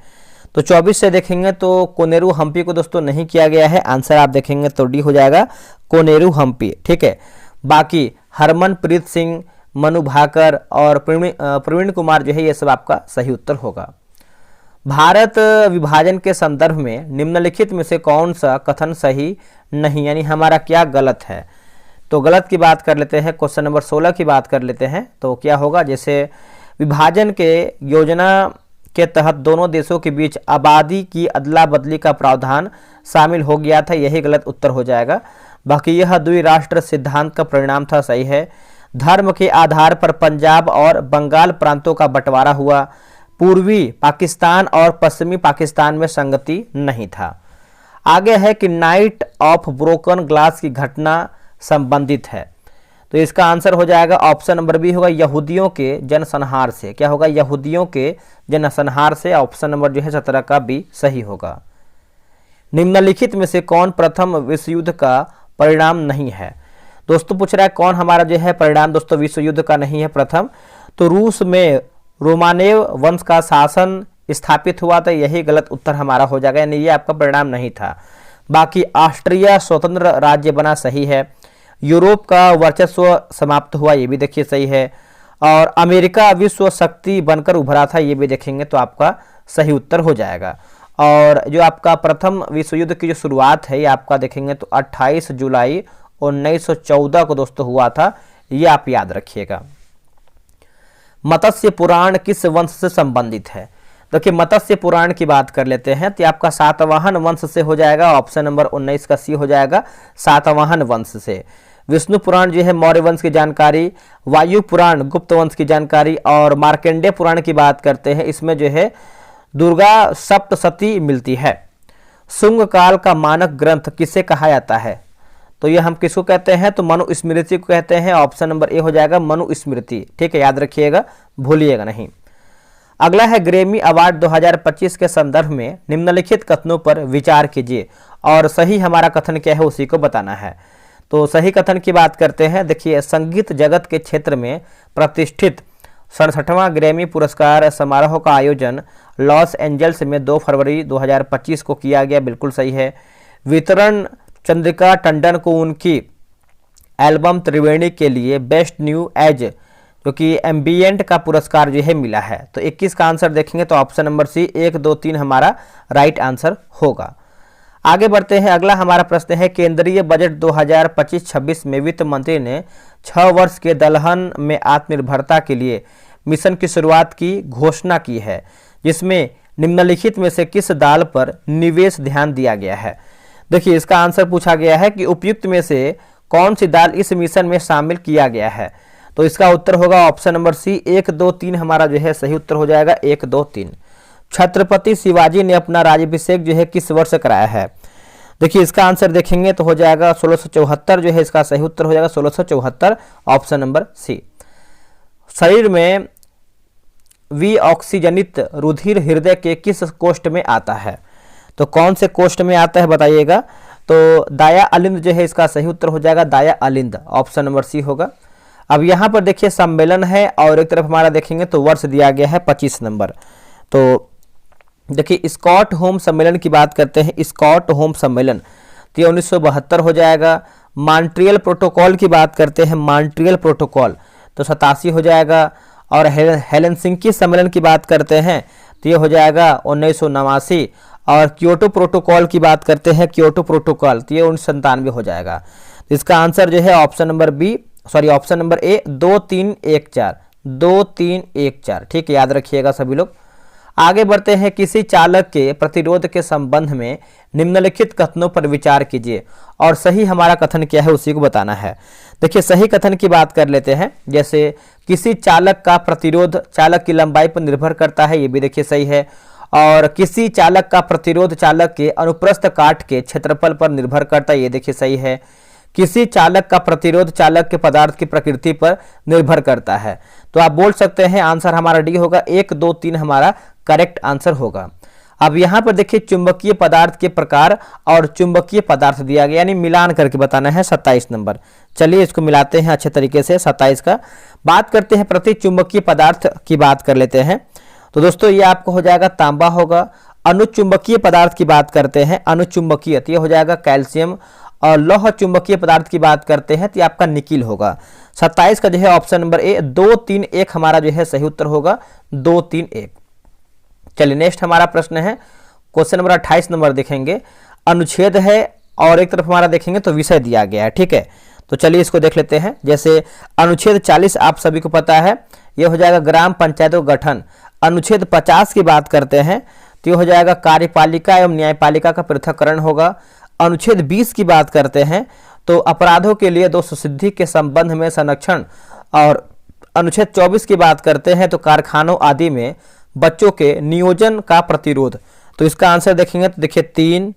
तो 24 से देखेंगे तो कोनेरू हम्पी को दोस्तों नहीं किया गया है। आंसर आप देखेंगे तो डी हो जाएगा, कोनेरू हम्पी। ठीक है, बाकी हरमनप्रीत सिंह, मनु भाकर और प्रवीण कुमार जो है ये सब आपका सही उत्तर होगा। भारत विभाजन के संदर्भ में निम्नलिखित में से कौन सा कथन सही नहीं, यानी हमारा क्या गलत है? तो गलत की बात कर लेते हैं, क्वेश्चन नंबर 16 की बात कर लेते हैं। तो क्या होगा, जैसे विभाजन के योजना के तहत दोनों देशों के बीच आबादी की अदला बदली का प्रावधान शामिल हो गया था, यही गलत उत्तर हो जाएगा। बाकी यह द्विराष्ट्र सिद्धांत का परिणाम था, सही है। धर्म के आधार पर पंजाब और बंगाल प्रांतों का बंटवारा हुआ। पूर्वी पाकिस्तान और पश्चिमी पाकिस्तान में संगति नहीं था। आगे है कि नाइट ऑफ ब्रोकन ग्लास की घटना संबंधित है, तो इसका आंसर हो जाएगा ऑप्शन नंबर बी होगा, यहूदियों के जनसंहार से। क्या होगा, यहूदियों के जनसंहार से। ऑप्शन नंबर जो है 17 का भी सही होगा। निम्नलिखित में से कौन प्रथम विश्व युद्ध का परिणाम नहीं है? दोस्तों पूछ रहा है कौन हमारा जो है परिणाम दोस्तों विश्व युद्ध का नहीं है प्रथम? तो रूस में रोमानेव वंश का शासन स्थापित हुआ था, यही गलत उत्तर हमारा हो जाएगा, यानी ये आपका परिणाम नहीं था। बाकी ऑस्ट्रिया स्वतंत्र राज्य बना, सही है। यूरोप का वर्चस्व समाप्त हुआ, ये भी देखिए सही है। और अमेरिका विश्व शक्ति बनकर उभरा था, ये भी देखेंगे तो आपका सही उत्तर हो जाएगा। और जो आपका प्रथम विश्व युद्ध की जो शुरुआत है ये आपका देखेंगे तो 28 जुलाई 1914 को दोस्तों हुआ था, ये आप याद रखिएगा। मत्स्य पुराण किस वंश से संबंधित है? देखिए, मत्स्य पुराण की बात कर लेते हैं तो आपका सातवाहन वंश से हो जाएगा। ऑप्शन नंबर 19 का सी हो जाएगा, सातवाहन वंश से। विष्णु पुराण जो है मौर्य वंश की जानकारी, वायु पुराण गुप्त वंश की जानकारी, और मार्कंडेय पुराण की बात करते हैं, इसमें जो है दुर्गा सप्तशती मिलती है। शुंग काल का मानक ग्रंथ किसे कहा जाता है? तो ये हम किसको कहते हैं? तो मनुस्मृति को कहते हैं। ऑप्शन नंबर ए हो जाएगा, मनुस्मृति। ठीक है, याद रखिएगा, भूलिएगा नहीं। अगला है, ग्रैमी अवार्ड 2025 के संदर्भ में निम्नलिखित कथनों पर विचार कीजिए और सही हमारा कथन क्या है उसी को बताना है। तो सही कथन की बात करते हैं। देखिए, संगीत जगत के क्षेत्र में प्रतिष्ठित 67वां ग्रैमी पुरस्कार समारोह का आयोजन लॉस एंजल्स में 2 फरवरी 2025 को किया गया, बिल्कुल सही है। वितरण चंद्रिका टंडन को उनकी एल्बम त्रिवेणी के लिए बेस्ट न्यू एज जो कि एम्बियंट का पुरस्कार जो है मिला है। तो 21 का आंसर देखेंगे तो ऑप्शन नंबर सी 1, 2, 3 हमारा राइट आंसर होगा। आगे बढ़ते हैं, अगला हमारा प्रश्न है, केंद्रीय बजट 2025-26 में वित्त मंत्री ने 6 वर्ष के दलहन में आत्मनिर्भरता के लिए मिशन की शुरुआत की घोषणा की है, जिसमें निम्नलिखित में से किस दाल पर निवेश ध्यान दिया गया है? देखिए, इसका आंसर पूछा गया है कि उपयुक्त में से कौन सी दाल इस मिशन में शामिल किया गया है? तो इसका उत्तर होगा ऑप्शन नंबर सी 1, 2, 3 हमारा जो है सही उत्तर हो जाएगा, 1, 2, 3। छत्रपति शिवाजी ने अपना राज्याभिषेक जो है किस वर्ष कराया है? देखिए, इसका आंसर देखेंगे तो हो जाएगा 1674 जो है इसका सही उत्तर हो जाएगा, 1674 ऑप्शन नंबर सी। शरीर में विऑक्सीजनित रुधिर हृदय के किस कोष्ठ में आता है? तो कौन से कोष्ठ में आता है बताइएगा? तो दाया अलिंद जो है इसका सही उत्तर हो जाएगा, दाया अलिंद, ऑप्शन नंबर सी होगा। अब यहाँ पर देखिए सम्मेलन है और एक तरफ हमारा देखेंगे तो वर्ष दिया गया है 25 नंबर। तो देखिए, स्कॉट होम सम्मेलन की बात करते हैं, स्कॉट होम सम्मेलन तो 1972 हो जाएगा। मॉन्ट्रियल प्रोटोकॉल की बात करते हैं, मॉन्ट्रियल प्रोटोकॉल तो 87 हो जाएगा। और हेलसिंकी सम्मेलन की बात करते हैं तो ये हो जाएगा 1989। और क्योटो प्रोटोकॉल की बात करते हैं, क्योटो प्रोटोकॉल तो ये 1997 हो जाएगा। इसका आंसर जो है option number B sorry option number A 2 3 1 4, 2 3 1 4, ठीक है, याद रखिएगा सभी लोग। आगे बढ़ते हैं, किसी चालक के प्रतिरोध के संबंध में निम्नलिखित कथनों पर विचार कीजिए और सही हमारा कथन क्या है उसी को बताना है। देखिए सही कथन की बात कर लेते हैं, जैसे किसी चालक का प्रतिरोध चालक की लंबाई पर निर्भर करता है, ये भी देखिए सही है। और किसी चालक का प्रतिरोध चालक के अनुप्रस्थ काट के क्षेत्रफल पर निर्भर करता है, ये देखिए सही है। किसी चालक का प्रतिरोध चालक के पदार्थ की प्रकृति पर निर्भर करता है। तो आप बोल सकते हैं आंसर हमारा डी होगा, 1 2 3 हमारा करेक्ट आंसर होगा। अब यहाँ पर देखिए चुंबकीय पदार्थ के प्रकार और चुंबकीय पदार्थ दिया गया, यानी मिलान करके बताना है 27 नंबर। चलिए इसको मिलाते हैं अच्छे तरीके से। 27 का बात करते हैं, प्रति चुंबकीय पदार्थ की बात कर लेते हैं। तो दोस्तों ये आपको हो जाएगा तांबा होगा। अनुचुंबकीय पदार्थ की बात करते हैं, अनुचुंबकीय तो ये हो जाएगा कैल्शियम। और लौह चुंबकीय पदार्थ की बात करते हैं तो ये आपका निकिल होगा। 27 का जो है ऑप्शन नंबर ए 2 3 1 हमारा जो है सही उत्तर होगा, 2 3 1। चलिए नेक्स्ट हमारा प्रश्न है, क्वेश्चन नंबर 28 नंबर देखेंगे। अनुच्छेद है और एक तरफ हमारा देखेंगे तो विषय दिया गया है, ठीक है। तो चलिए इसको देख लेते हैं। जैसे अनुच्छेद 40 आप सभी को पता है, ये हो जाएगा ग्राम पंचायतों का गठन। अनुच्छेद 50 की बात करते हैं तो ये हो जाएगा कार्यपालिका एवं न्यायपालिका का पृथक्करण होगा। अनुच्छेद 20 की बात करते हैं तो अपराधों के लिए दोष सिद्धि के संबंध में संरक्षण। और अनुच्छेद 24 की बात करते हैं तो कारखानों आदि में बच्चों के नियोजन का प्रतिरोध। तो इसका आंसर देखेंगे तो देखिए 3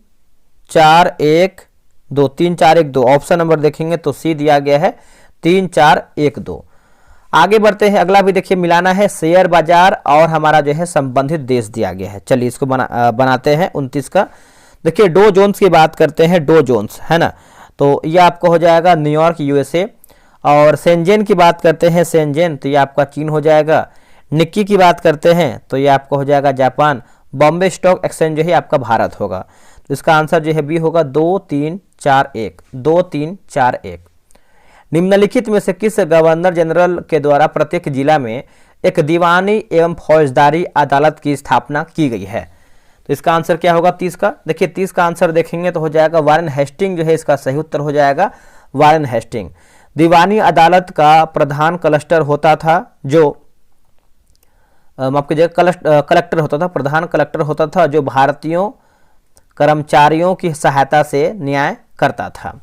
4 1 2, 3 4 1 2, ऑप्शन नंबर देखेंगे तो सी दिया गया है 3 4 1 2। आगे बढ़ते हैं, अगला भी देखिए मिलाना है, शेयर बाजार और हमारा जो है संबंधित देश दिया गया है। चलिए इसको बनाते हैं 29 का। देखिए डो जोन्स की बात करते हैं, डो जोन्स है ना, तो ये आपको हो जाएगा न्यूयॉर्क यूएसए। और सेंजेन की बात करते हैं, सेंजेन तो ये आपका चीन हो जाएगा। निक्की की बात करते हैं तो ये आपको हो जाएगा जापान। बॉम्बे स्टॉक एक्सचेंज जो है आपका भारत होगा। तो इसका आंसर जो है बी होगा 2 3 4 1, 2 3 4 1। निम्नलिखित में से किस गवर्नर जनरल के द्वारा प्रत्येक जिला में एक दीवानी एवं फौजदारी अदालत की स्थापना की गई है? तो इसका आंसर क्या होगा 30 का। देखिए 30 का आंसर देखेंगे तो हो जाएगा वारेन हेस्टिंग जो है इसका सही उत्तर हो जाएगा, वारेन हेस्टिंग। दीवानी अदालत का प्रधान कलेक्टर होता था, जो माफ कीजिएगा कलेक्टर होता था, प्रधान कलेक्टर होता था, जो भारतीयों कर्मचारियों की सहायता से न्याय करता था।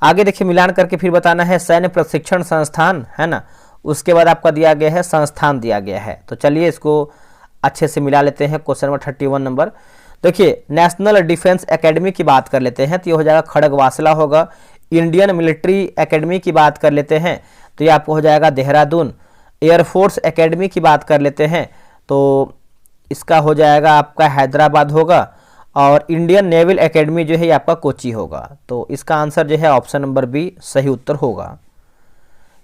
आगे देखिए मिलान करके फिर बताना है, सैन्य प्रशिक्षण संस्थान है ना, उसके बाद आपका दिया गया है संस्थान दिया गया है। तो चलिए इसको अच्छे से मिला लेते हैं। क्वेश्चन नंबर 31 नंबर देखिए, नेशनल डिफेंस एकेडमी की बात कर लेते हैं तो ये हो जाएगा खड़गवासला होगा। इंडियन मिलिट्री एकेडमी की बात कर लेते हैं तो ये आपको हो जाएगा देहरादून। एयरफोर्स एकेडमी की बात कर लेते हैं तो इसका हो जाएगा आपका हैदराबाद होगा। और इंडियन नेवल एकेडमी जो है ये आपका कोची होगा। तो इसका आंसर जो है ऑप्शन नंबर बी सही उत्तर होगा।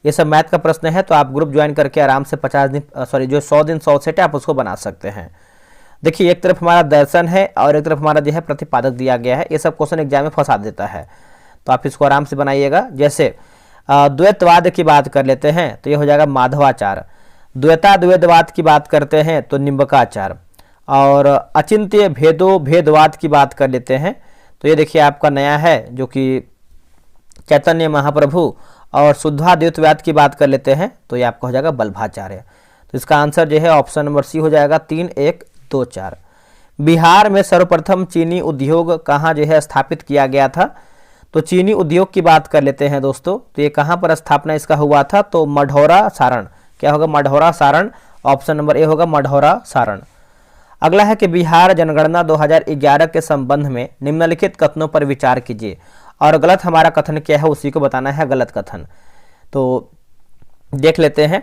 ये सब मैथ का प्रश्न है, तो आप ग्रुप ज्वाइन करके आराम से 50 दिन जो 100 दिन 100 सेट है आप उसको बना सकते हैं। देखिए एक तरफ हमारा दर्शन है और एक तरफ हमारा जो है प्रतिपादक दिया गया है। ये सब क्वेश्चन एग्जाम में फंसा देता है, तो आप इसको आराम से बनाइएगा। जैसे द्वैतवाद की बात कर लेते हैं तो ये हो जाएगा माधवाचार्य। द्वैतवाद की बात करते हैं तो निम्बकाचार्य। और अचिंत्य भेदवाद की बात कर लेते हैं तो ये देखिए आपका नया है जो कि चैतन्य महाप्रभु। और शुद्धाद्वैतवाद की बात कर लेते हैं तो ये आपका हो जाएगा बल्भाचार्य। तो इसका आंसर जो है ऑप्शन नंबर सी हो जाएगा 3 1 2 4। बिहार में सर्वप्रथम चीनी उद्योग कहाँ जो है स्थापित किया गया था? तो चीनी उद्योग की बात कर लेते हैं दोस्तों, तो ये कहाँ पर स्थापना इसका हुआ था? तो मढ़ौरा सारण। क्या होगा? मढ़ौरा सारण। ऑप्शन नंबर ए होगा मढ़ौरा सारण। अगला है कि बिहार जनगणना 2011 के संबंध में निम्नलिखित कथनों पर विचार कीजिए और गलत हमारा कथन क्या है उसी को बताना है, गलत कथन। तो देख लेते हैं।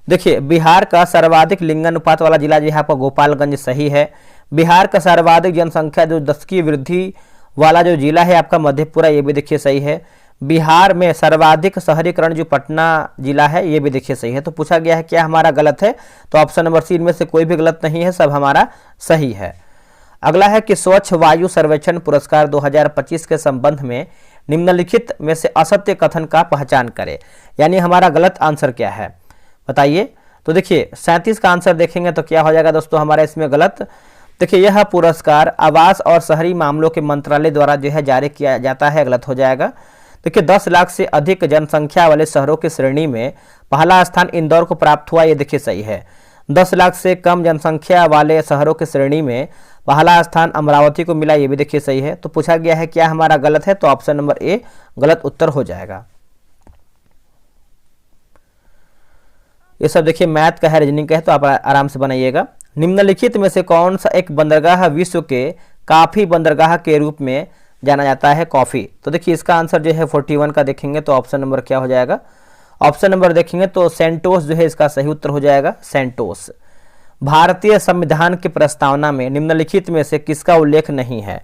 देखिए बिहार का सर्वाधिक लिंगानुपात वाला जिला जो है आपका गोपालगंज सही है। बिहार का सर्वाधिक जनसंख्या जो 10 की वृद्धि वाला जो जिला है आपका मधेपुरा, ये भी देखिए सही है। बिहार में सर्वाधिक शहरीकरण जो पटना जिला है ये भी देखिए सही है। तो पूछा गया है क्या हमारा गलत है? तो ऑप्शन नंबर सी इनमें से कोई भी गलत नहीं है, सब हमारा सही है। अगला है कि स्वच्छ वायु सर्वेक्षण पुरस्कार 2025 के संबंध में निम्नलिखित में से असत्य कथन का पहचान करें, यानी हमारा गलत आंसर क्या है बताइए। तो देखिए 37 का आंसर देखेंगे तो क्या हो जाएगा दोस्तों हमारा इसमें गलत। देखिए यह पुरस्कार आवास और शहरी मामलों के मंत्रालय द्वारा जो है जारी किया जाता है, गलत हो जाएगा। देखिए 10 लाख से अधिक जनसंख्या वाले शहरों की श्रेणी में पहला स्थान इंदौर को प्राप्त हुआ, ये देखिए सही है। 10 लाख से कम जनसंख्या वाले शहरों की श्रेणी में पहला स्थान अमरावती को मिला, ये भी देखिए सही है। तो पूछा गया है क्या हमारा गलत है, तो ऑप्शन नंबर ए गलत उत्तर हो जाएगा। ये सब देखिए मैथ का है, रीजनिंग का है, तो आप आराम से बनाइएगा। निम्नलिखित में से कौन सा एक बंदरगाह विश्व के काफी बंदरगाह के रूप में जाना जाता है? कॉफी। तो देखिए इसका आंसर जो है 41 का देखेंगे तो ऑप्शन नंबर क्या हो जाएगा? ऑप्शन नंबर देखेंगे तो सेंटोस जो है इसका सही उत्तर हो जाएगा, सेंटोस। भारतीय संविधान की प्रस्तावना में निम्नलिखित में से किसका उल्लेख नहीं है?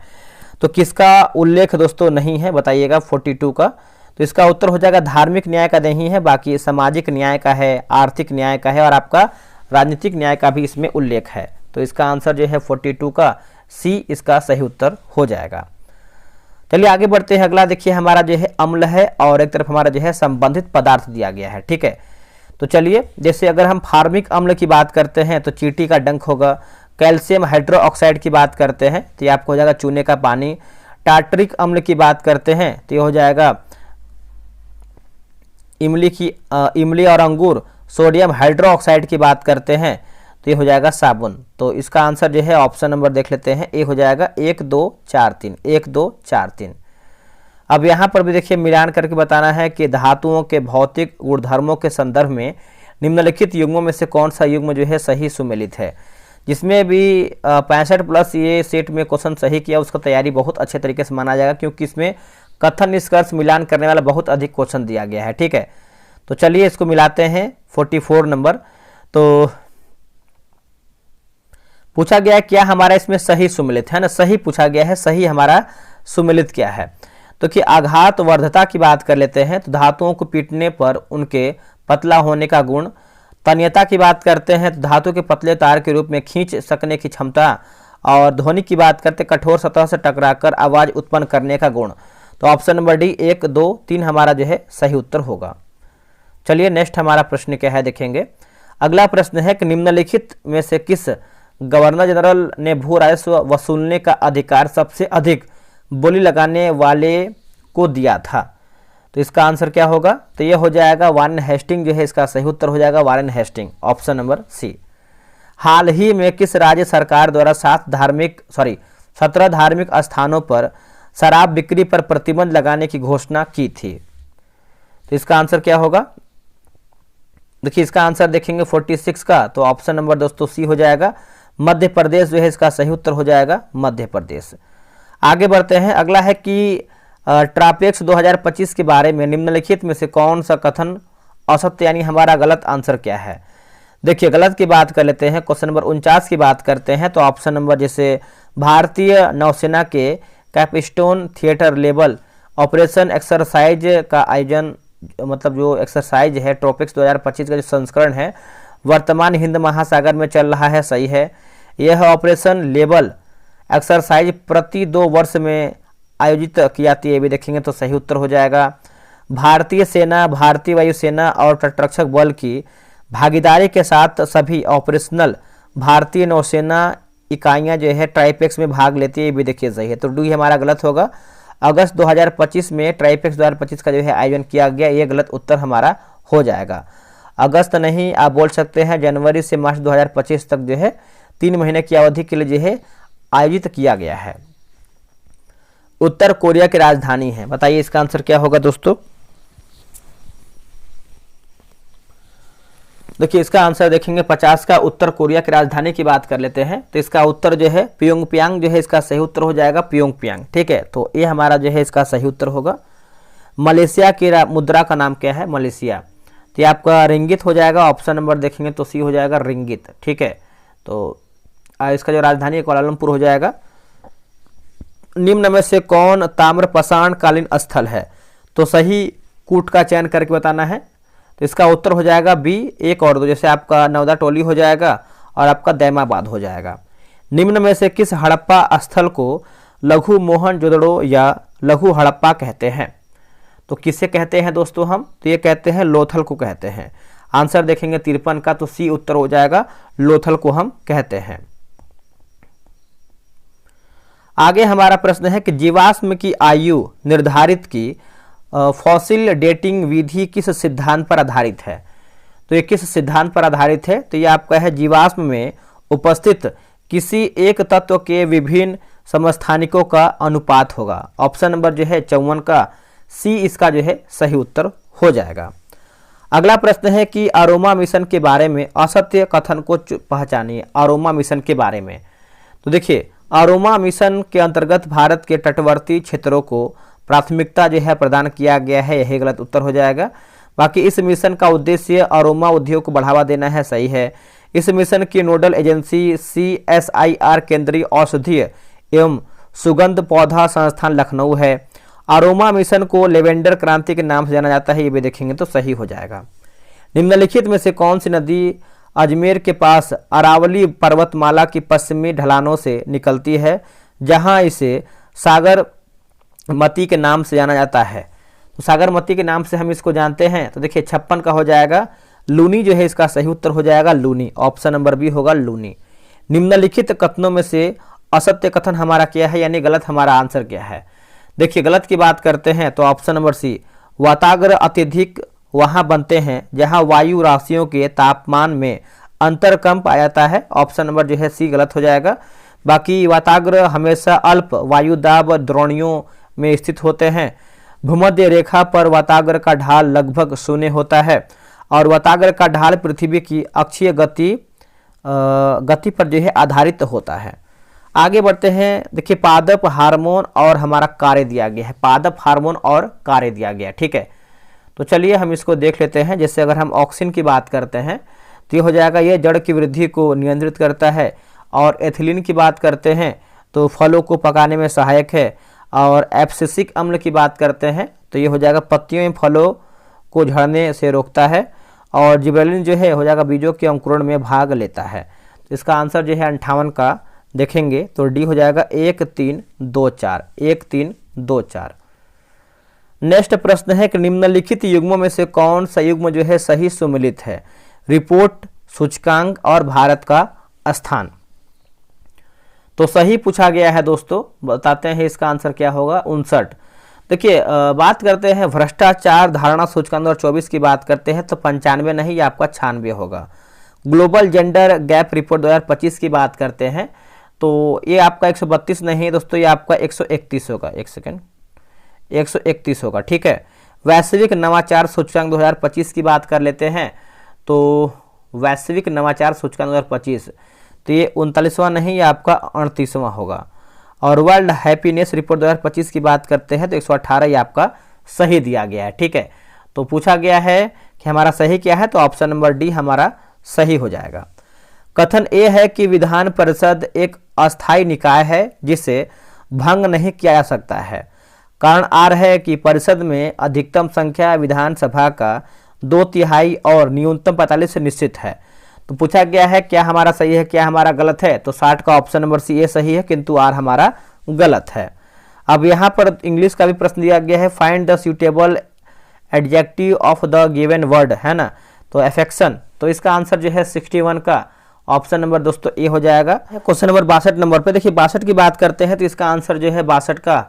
तो किसका उल्लेख दोस्तों नहीं है बताइएगा 42 का? तो इसका उत्तर हो जाएगा धार्मिक न्याय का नहीं है, बाकी सामाजिक न्याय का है, आर्थिक न्याय का है और आपका राजनीतिक न्याय का भी इसमें उल्लेख है। तो इसका आंसर जो है 42 का सी इसका सही उत्तर हो जाएगा। चलिए आगे बढ़ते हैं। अगला देखिए हमारा जो है अम्ल है और एक तरफ हमारा जो है संबंधित पदार्थ दिया गया है, ठीक है। तो चलिए जैसे अगर हम फार्मिक अम्ल की बात करते हैं तो चींटी का डंक होगा। कैल्शियम हाइड्रोक्साइड की बात करते हैं तो ये आपको हो जाएगा चूने का पानी। टार्टरिक अम्ल की बात करते हैं तो ये हो जाएगा इमली और अंगूर। सोडियम हाइड्रोक्साइड की बात करते हैं तो ये हो जाएगा साबुन। तो इसका आंसर जो है ऑप्शन नंबर देख लेते हैं, ए हो जाएगा 1 2 4 3, 1 2 4 3। अब यहाँ पर भी देखिए मिलान करके बताना है कि धातुओं के भौतिक गुणधर्मों के संदर्भ में निम्नलिखित युग्मों में से कौन सा युग्म जो है सही सुमेलित है। जिसमें भी 65 प्लस ये सेट में क्वेश्चन सही किया उसका तैयारी बहुत अच्छे तरीके से माना जाएगा, क्योंकि इसमें कथन निष्कर्ष मिलान करने वाला बहुत अधिक क्वेश्चन दिया गया है, ठीक है। तो चलिए इसको मिलाते हैं 44 नंबर। तो पूछा गया है क्या हमारा इसमें सही सुमेलित है ना, सही पूछा गया है, सही हमारा सुमेलित क्या है। तो कि आघात वर्धता की बात कर लेते हैं तो धातुओं को पीटने पर उनके पतला होने का गुण। तन्यता की बात करते हैं तो धातु के पतले तार के रूप में खींच सकने की क्षमता। और ध्वनि की बात करते कठोर सतह से टकराकर आवाज उत्पन्न करने का गुण। तो ऑप्शन नंबर डी 1 2 3 हमारा जो है सही उत्तर होगा। चलिए नेक्स्ट हमारा प्रश्न क्या है देखेंगे। अगला प्रश्न है कि निम्नलिखित में से किस गवर्नर जनरल ने भू राजस्व वसूलने का अधिकार सबसे अधिक बोली लगाने वाले को दिया था? तो इसका आंसर क्या होगा? तो ये हो जाएगा वारेन हेस्टिंग जो है इसका सही उत्तर हो जाएगा, Warren Hastings, option number C. हाल ही में किस राज्य सरकार द्वारा 17 धार्मिक स्थानों पर शराब बिक्री पर प्रतिबंध लगाने की घोषणा की थी? तो इसका आंसर क्या होगा? देखिए इसका आंसर देखेंगे 46 का, तो ऑप्शन नंबर दोस्तों सी हो जाएगा, मध्य प्रदेश जो है इसका सही उत्तर हो जाएगा, मध्य प्रदेश। आगे बढ़ते हैं। अगला है कि ट्रापेक्स 2025 के बारे में निम्नलिखित में से कौन सा कथन असत्य यानी हमारा गलत आंसर क्या है? देखिए गलत की बात कर लेते हैं, क्वेश्चन नंबर 49 की बात करते हैं तो ऑप्शन नंबर जैसे भारतीय नौसेना के capstone theatre level operation exercise का आयोजन, मतलब जो एक्सरसाइज है ट्रोपिक्स 2025 का जो संस्करण है वर्तमान हिंद महासागर में चल रहा है, सही है। यह ऑपरेशन लेवल एक्सरसाइज प्रति 2 वर्ष में आयोजित की जाती है, ये भी देखेंगे तो सही उत्तर हो जाएगा। भारतीय सेना, भारतीय वायुसेना और तटरक्षक बल की भागीदारी के साथ सभी ऑपरेशनल भारतीय नौसेना इकाइयां जो है ट्राइपेक्स में भाग लेती है, ये भी देखिए सही है। तो डी हमारा गलत होगा। अगस्त 2025 में ट्राइपेक्स 2025 का जो है आयोजन किया गया, ये गलत उत्तर हमारा हो जाएगा। अगस्त नहीं, आप बोल सकते हैं जनवरी से मार्च 2025 तक जो है 3 महीने की अवधि के लिए जो है आयोजित किया गया है। उत्तर कोरिया की राजधानी है, बताइए इसका आंसर क्या होगा दोस्तों? देखिए इसका आंसर देखेंगे 50 का, उत्तर कोरिया की राजधानी की बात कर लेते हैं तो इसका उत्तर जो है प्योंगयांग जो है इसका सही उत्तर हो जाएगा, प्योंगयांग, ठीक है। तो ये हमारा जो है इसका सही उत्तर होगा। मलेशिया की मुद्रा का नाम क्या है? मलेशिया, तो ये आपका रिंगित हो जाएगा, ऑप्शन नंबर देखेंगे तो सी हो जाएगा रिंगित, ठीक है। तो इसका जो राजधानी है कोलालमपुर हो जाएगा। निम्न में से कौन ताम्रपाषाण कालीन स्थल है? तो सही कूट का चयन करके बताना है। तो इसका उत्तर हो जाएगा बी 1 और 2, जैसे आपका नवदा टोली हो जाएगा और आपका दैमाबाद हो जाएगा। निम्न में से किस हड़प्पा स्थल को लघु मोहनजोदड़ो या लघु हड़प्पा कहते हैं? तो किसे कहते हैं दोस्तों हम? तो ये कहते हैं लोथल को कहते हैं। आंसर देखेंगे 53 का, तो सी उत्तर हो जाएगा, लोथल को हम कहते हैं। आगे हमारा प्रश्न है कि जीवाश्म की आयु निर्धारित की फॉसिल डेटिंग विधि किस सिद्धांत पर आधारित है? तो ये किस सिद्धांत पर आधारित है? तो ये आपका है जीवाश्म में उपस्थित किसी एक तत्व के विभिन्न समस्थानिकों का अनुपात होगा। ऑप्शन नंबर जो है 54 का सी इसका जो है सही उत्तर हो जाएगा। अगला प्रश्न है कि अरोमा मिशन के बारे में असत्य कथन को पहचानिए। अरोमा मिशन के बारे में तो देखिए, अरोमा मिशन के अंतर्गत भारत के तटवर्ती क्षेत्रों को प्राथमिकता जो है प्रदान किया गया है, यही गलत उत्तर हो जाएगा। बाकी इस मिशन का उद्देश्य अरोमा उद्योग को बढ़ावा देना है, सही है। इस मिशन की नोडल एजेंसी CSIR केंद्रीय औषधीय एवं सुगंध पौधा संस्थान लखनऊ है। अरोमा मिशन को लेवेंडर क्रांति के नाम से जाना जाता है, ये भी देखेंगे तो सही हो जाएगा। निम्नलिखित में से कौन सी नदी अजमेर के पास अरावली पर्वतमाला की पश्चिमी ढलानों से निकलती है, जहां इसे सागरमती के नाम से जाना जाता है? तो सागरमती के नाम से हम इसको जानते हैं, तो देखिए 56 का हो जाएगा। लूनी जो है इसका सही उत्तर हो जाएगा लूनी। ऑप्शन नंबर बी होगा लूनी। निम्नलिखित कथनों में से असत्य कथन हमारा क्या है, यानी गलत हमारा आंसर क्या है? देखिए गलत की बात करते हैं तो ऑप्शन नंबर सी, वाताग्र अत्यधिक वहां बनते हैं जहां वायु राशियों के तापमान में अंतर कम पाया जाता है। ऑप्शन नंबर जो है सी गलत हो जाएगा। बाकी वाताग्र हमेशा अल्प वायुदाब द्रोणियों में स्थित होते हैं। भूमध्य रेखा पर वाताग्र का ढाल लगभग शून्य होता है और वाताग्र का ढाल पृथ्वी की अक्षीय गति पर जो है आधारित होता है। आगे बढ़ते हैं। देखिए पादप हार्मोन और हमारा कार्य दिया गया है, पादप हार्मोन और कार्य दिया गया है, ठीक है। तो चलिए हम इसको देख लेते हैं। जैसे अगर हम ऑक्सिन की बात करते हैं तो ये हो जाएगा, ये जड़ की वृद्धि को नियंत्रित करता है। और एथिलीन की बात करते हैं तो फलों को पकाने में सहायक है। और एब्सिसिक अम्ल की बात करते हैं तो ये हो जाएगा, पत्तियों में फलों को झड़ने से रोकता है। और जिबरेलिन जो है हो जाएगा, बीजों के अंकुरण में भाग लेता है। तो इसका आंसर जो है 58 का देखेंगे तो डी हो जाएगा 1 3 2 4, 1 3 2 4। नेक्स्ट प्रश्न है कि निम्नलिखित युग्मों में से कौन सा युग्म जो है सही सुमेलित है? रिपोर्ट, सूचकांक और भारत का स्थान। तो सही पूछा गया है दोस्तों, बताते हैं इसका आंसर क्या होगा, 59। देखिए बात करते हैं भ्रष्टाचार धारणा सूचकांक 2024 की बात करते हैं तो 95 नहीं, ये आपका 96 होगा। ग्लोबल जेंडर गैप रिपोर्ट 2025 की बात करते हैं तो ये आपका 132 नहीं है दोस्तों, ये आपका 131 होगा। एक सेकेंड, 131 होगा, ठीक है। वैश्विक नवाचार सूचकांक 2025 की बात कर लेते हैं तो वैश्विक नवाचार सूचकांक 2025 तो ये 39वां नहीं, ये आपका 38वां होगा। और वर्ल्ड हैप्पीनेस रिपोर्ट 2025 की बात करते हैं तो 118 ये आपका सही दिया गया है, ठीक है। तो पूछा गया है कि हमारा सही क्या है, तो ऑप्शन नंबर डी हमारा सही हो जाएगा। कथन ए है कि विधान परिषद एक अस्थायी निकाय है जिसे भंग नहीं किया जा सकता है। कारण आर है कि परिषद में अधिकतम संख्या विधानसभा का 2/3 और न्यूनतम 45 से निश्चित है। तो पूछा गया है क्या हमारा सही है, क्या हमारा गलत है? तो 60 का ऑप्शन नंबर सी ए सही है, किंतु आर हमारा गलत है। अब यहाँ पर इंग्लिश का भी प्रश्न दिया गया है, find the suitable adjective of the given word, है ना। तो एफेक्शन, तो इसका आंसर जो है 61 का ऑप्शन नंबर दोस्तों ए हो जाएगा। क्वेश्चन नंबर 62 नंबर पे देखिए 62 की बात करते हैं तो इसका आंसर जो है 62 का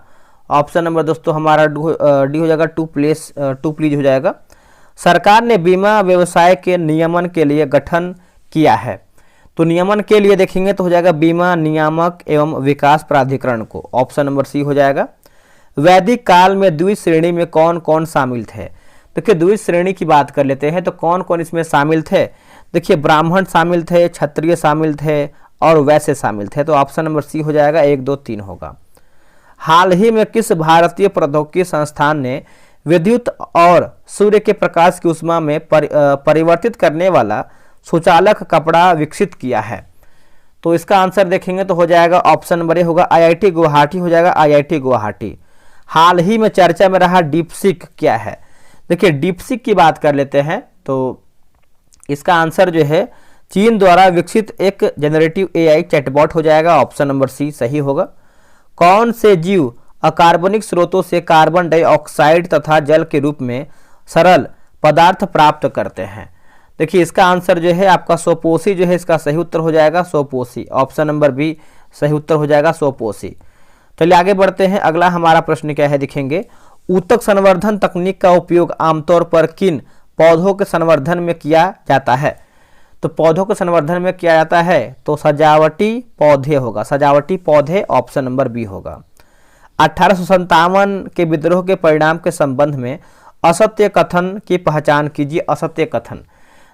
ऑप्शन नंबर दोस्तों हमारा डी हो जाएगा, टू प्लीज हो जाएगा। सरकार ने बीमा व्यवसाय के नियमन के लिए गठन किया है। तो नियमन के लिए देखेंगे तो हो जाएगा बीमा नियामक एवं विकास प्राधिकरण को, ऑप्शन नंबर सी हो जाएगा। वैदिक काल में द्विज श्रेणी में कौन कौन शामिल थे? देखिए द्विज श्रेणी की बात कर लेते हैं तो कौन कौन इसमें शामिल थे। देखिए ब्राह्मण शामिल थे, क्षत्रिय शामिल थे और वैश्य शामिल थे। तो ऑप्शन नंबर सी हो जाएगा, 1 2 3 होगा। हाल ही में किस भारतीय प्रौद्योगिकी संस्थान ने विद्युत और सूर्य के प्रकाश की ऊष्मा में परिवर्तित करने वाला सुचालक कपड़ा विकसित किया है? तो इसका आंसर देखेंगे तो हो जाएगा ऑप्शन नंबर ए होगा, IIT गुवाहाटी हो जाएगा, IIT गुवाहाटी। हाल ही में चर्चा में रहा डीपसीक क्या है? देखिए डीपसीक की बात कर लेते हैं तो इसका आंसर जो है चीन द्वारा विकसित एक जनरेटिव AI चैटबॉट हो जाएगा, ऑप्शन नंबर सी सही होगा। कौन से जीव अकार्बनिक स्रोतों से कार्बन डाइऑक्साइड तथा जल के रूप में सरल पदार्थ प्राप्त करते हैं? देखिए इसका आंसर जो है आपका सोपोसी जो है इसका सही उत्तर हो जाएगा, सोपोसी। ऑप्शन नंबर बी सही उत्तर हो जाएगा, सोपोसी। चलिए आगे बढ़ते हैं। अगला हमारा प्रश्न क्या है देखेंगे, ऊतक संवर्धन तकनीक का उपयोग आमतौर पर किन पौधों के संवर्धन में किया जाता है? तो पौधों के संवर्धन में किया जाता है तो सजावटी पौधे होगा, सजावटी पौधे, ऑप्शन नंबर बी होगा। 1857 के विद्रोह के परिणाम के संबंध में असत्य कथन की पहचान कीजिए। असत्य कथन,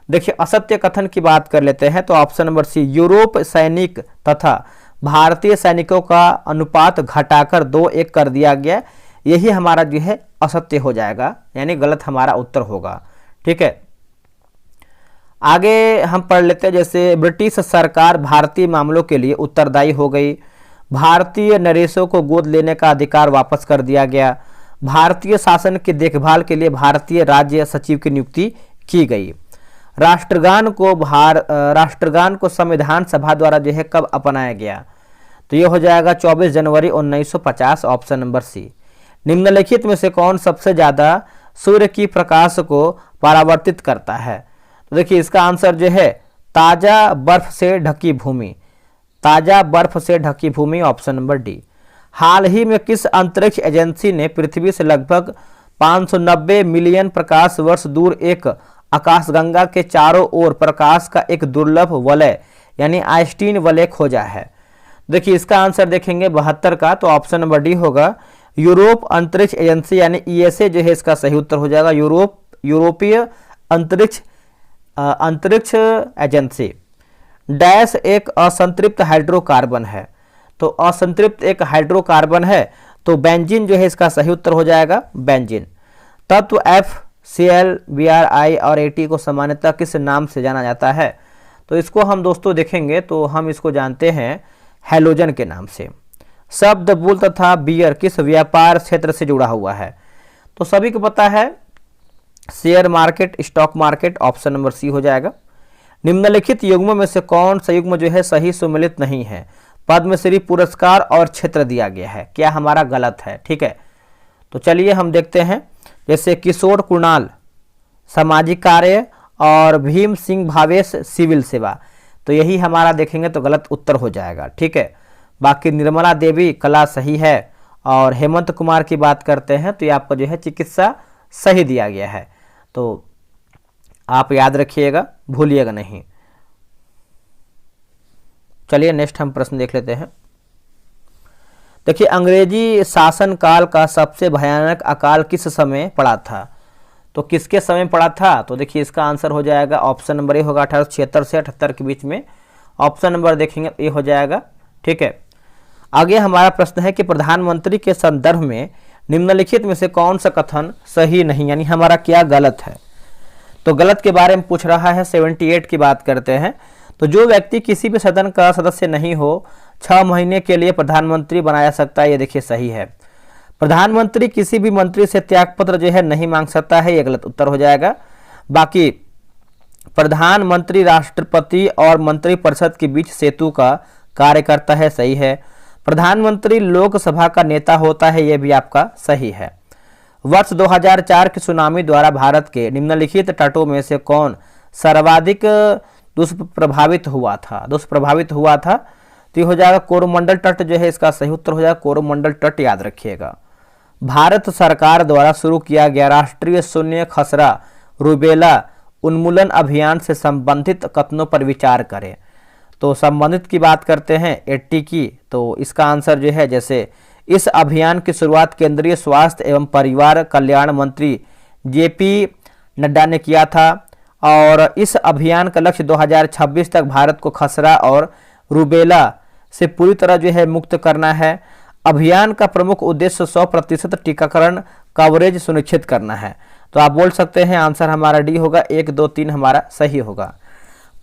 देखिए असत्य कथन की बात कर लेते हैं तो ऑप्शन नंबर सी, यूरोप सैनिक तथा भारतीय सैनिकों का अनुपात घटाकर 2:1 कर दिया गया, यही हमारा जो है असत्य हो जाएगा, यानी गलत हमारा उत्तर होगा। ठीक है, आगे हम पढ़ लेते हैं। जैसे ब्रिटिश सरकार भारतीय मामलों के लिए उत्तरदायी हो गई, भारतीय नरेशों को गोद लेने का अधिकार वापस कर दिया गया, भारतीय शासन की देखभाल के लिए भारतीय राज्य सचिव की नियुक्ति की गई, राष्ट्रगान को संविधान सभा द्वारा जो है कब अपनाया गया? तो ये हो जाएगा 24 जनवरी 1950, ऑप्शन नंबर सी। निम्नलिखित में से कौन सबसे ज्यादा सूर्य की प्रकाश को परावर्तित करता है? तो देखिए इसका आंसर जो है ताजा बर्फ से ढकी भूमि, ताजा बर्फ से ढकी भूमि, ऑप्शन नंबर डी। हाल ही में किस अंतरिक्ष एजेंसी ने पृथ्वी से लगभग 590 मिलियन प्रकाश वर्ष दूर एक आकाशगंगा के चारों ओर प्रकाश का एक दुर्लभ वलय यानी आइंस्टीन वलय खोजा है? देखिए इसका आंसर देखेंगे 72 का, तो ऑप्शन नंबर डी होगा, यूरोप अंतरिक्ष एजेंसी यानी ईएसए जो है इसका सही उत्तर हो जाएगा, यूरोपीय अंतरिक्ष एजेंसी। डैश एक असंतृप्त हाइड्रोकार्बन है, तो असंतृप्त एक हाइड्रोकार्बन है तो बेंजीन जो है इसका सही उत्तर हो जाएगा, बेंजीन। तत्व FCl, Bri और At को सामान्यतः किस नाम से जाना जाता है? तो इसको हम दोस्तों देखेंगे तो हम इसको जानते हैं हैलोजन के नाम से। शब्द बुल तथा बियर किस व्यापार क्षेत्र से जुड़ा हुआ है? तो सभी को पता है share market, stock market, option number C हो जाएगा। निम्नलिखित युग्मों में से कौन सा युग्म जो है सही सुमेलित नहीं है? पद्मश्री पुरस्कार और क्षेत्र दिया गया है, क्या हमारा गलत है? ठीक है, तो चलिए हम देखते हैं। जैसे किशोर कुणाल सामाजिक कार्य और भीम सिंह भावेश सिविल सेवा, तो यही हमारा देखेंगे तो गलत उत्तर हो जाएगा। ठीक है, बाकी निर्मला देवी कला सही है और हेमंत कुमार की बात करते हैं तो ये आपको जो है चिकित्सा सही दिया गया है, तो आप याद रखिएगा, भूलिएगा नहीं। चलिए नेक्स्ट हम प्रश्न देख लेते हैं। देखिए अंग्रेजी शासनकाल का सबसे भयानक अकाल किस समय पड़ा था? तो किसके समय पड़ा था? तो देखिए इसका आंसर हो जाएगा ऑप्शन नंबर ए होगा 1876 से 78 के बीच में, ऑप्शन नंबर देखेंगे ए हो जाएगा। ठीक है, आगे हमारा प्रश्न है कि प्रधानमंत्री के संदर्भ में निम्नलिखित में से कौन सा कथन सही नहीं, यानी हमारा क्या गलत है? तो गलत के बारे में पूछ रहा है, 78 की बात करते हैं। तो जो व्यक्ति किसी भी सदन का सदस्य नहीं हो 6 महीने के लिए प्रधानमंत्री बनाया सकता है, ये देखिए सही है। प्रधानमंत्री किसी भी मंत्री से त्यागपत्र जो है नहीं मांग सकता है, ये गलत उत्तर हो जाएगा। बाकी प्रधानमंत्री राष्ट्रपति और मंत्रिपरिषद के बीच सेतु का कार्य करता है, सही है। प्रधानमंत्री लोकसभा का नेता होता है, यह भी आपका सही है। वर्ष 2004 की सुनामी द्वारा भारत के निम्नलिखित तटों में से कौन सर्वाधिक दुष्प्रभावित हुआ था? तो ये हो जाएगा कोरोमंडल तट जो है इसका सही उत्तर हो जाएगा, कोरोमंडल तट, याद रखिएगा। भारत सरकार द्वारा शुरू किया गया राष्ट्रीय शून्य खसरा रूबेला उन्मूलन अभियान से संबंधित कथनों पर विचार करें। तो संबंधित की बात करते हैं 80 की, तो इसका आंसर जो है, जैसे इस अभियान की शुरुआत केंद्रीय स्वास्थ्य एवं परिवार कल्याण मंत्री JP नड्डा ने किया था और इस अभियान का लक्ष्य 2026 तक भारत को खसरा और रूबेला से पूरी तरह जो है मुक्त करना है। अभियान का प्रमुख उद्देश्य 100% टीकाकरण कवरेज सुनिश्चित करना है। तो आप बोल सकते हैं आंसर हमारा डी होगा, 1, 2, 3 हमारा सही होगा।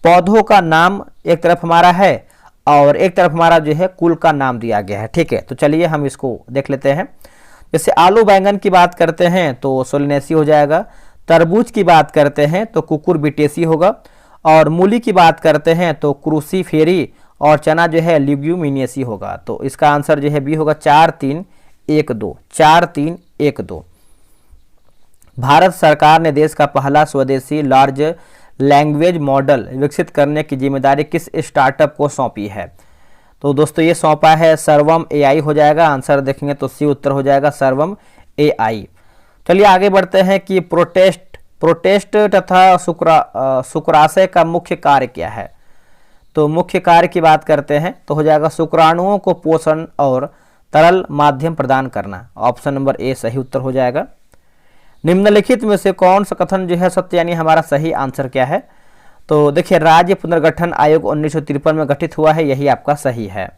पौधों का नाम एक तरफ हमारा है और एक तरफ हमारा जो है कुल का नाम दिया गया है। ठीक है, तो चलिए हम इसको देख लेते हैं। जैसे आलू बैंगन की बात करते हैं तो सोलनेसी हो जाएगा, तरबूज की बात करते हैं तो कुकुरबिटेसी होगा और मूली की बात करते हैं तो क्रूसीफेरी और चना जो है ल्यूग्यूमिनेसी होगा। तो इसका आंसर जो है बी होगा, 4, 3, 1, 2, 4, 3, 1, 2। भारत सरकार ने देश का पहला स्वदेशी लार्ज लैंग्वेज मॉडल विकसित करने की जिम्मेदारी किस स्टार्टअप को सौंपी है? तो दोस्तों ये सौंपा है सर्वम AI हो जाएगा, आंसर देखेंगे तो सी उत्तर हो जाएगा सर्वम AI। चलिए आगे बढ़ते हैं कि प्रोटेस्ट तथा शुक्राशय का मुख्य कार्य क्या है। तो मुख्य कार्य की बात करते हैं तो हो जाएगा शुक्राणुओं को पोषण और तरल माध्यम प्रदान करना। ऑप्शन नंबर ए सही उत्तर हो जाएगा। निम्नलिखित में से कौन सा कथन जो है सत्य, यानी हमारा सही आंसर क्या है। तो देखिए राज्य पुनर्गठन आयोग 1953 में गठित हुआ है, यही आपका सही है।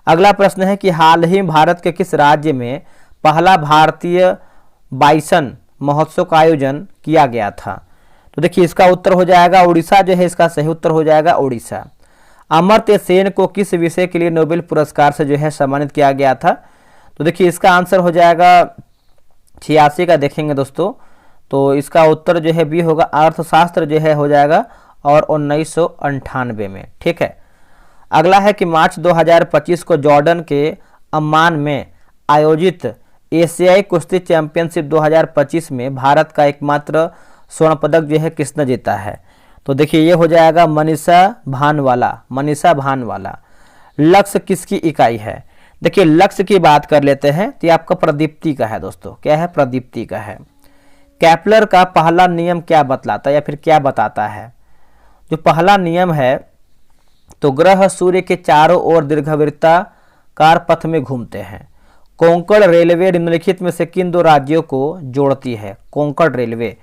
अगला प्रश्न है कि हाल ही भारत के किस राज्य में पहला भारतीय बाइसन महोत्सव का आयोजन किया गया था। तो देखिए इसका उत्तर हो जाएगा उड़ीसा, जो है इसका सही उत्तर हो जाएगा उड़ीसा। अमर्त्य सेन को किस विषय के लिए नोबेल पुरस्कार से जो है सम्मानित किया गया था। तो देखिए इसका आंसर हो जाएगा 86 का देखेंगे दोस्तों, तो इसका उत्तर जो है बी होगा, अर्थशास्त्र जो है हो जाएगा और 1998 में। ठीक है, अगला है कि मार्च 2025 को जॉर्डन के अम्मान में आयोजित एशियाई कुश्ती चैंपियनशिप 2025 में भारत का एकमात्र स्वर्ण पदक जो है किसने जीता है। तो देखिए ये हो जाएगा मनीषा भानवाला। लक्ष्य किसकी इकाई है। देखिए लक्ष्य की बात कर लेते हैं तो ये आपका प्रदीप्ति का है दोस्तों, क्या है, प्रदीप्ति का है। केपलर का पहला नियम क्या बतलाता है या फिर क्या बताता है। जो पहला नियम है तो ग्रह सूर्य के चारों ओर दीर्घवृत्ताकार पथ में घूमते हैं। कोंकण रेलवे निम्नलिखित में से किन दो राज्यों को जोड़ती है। कोंकण रेलवे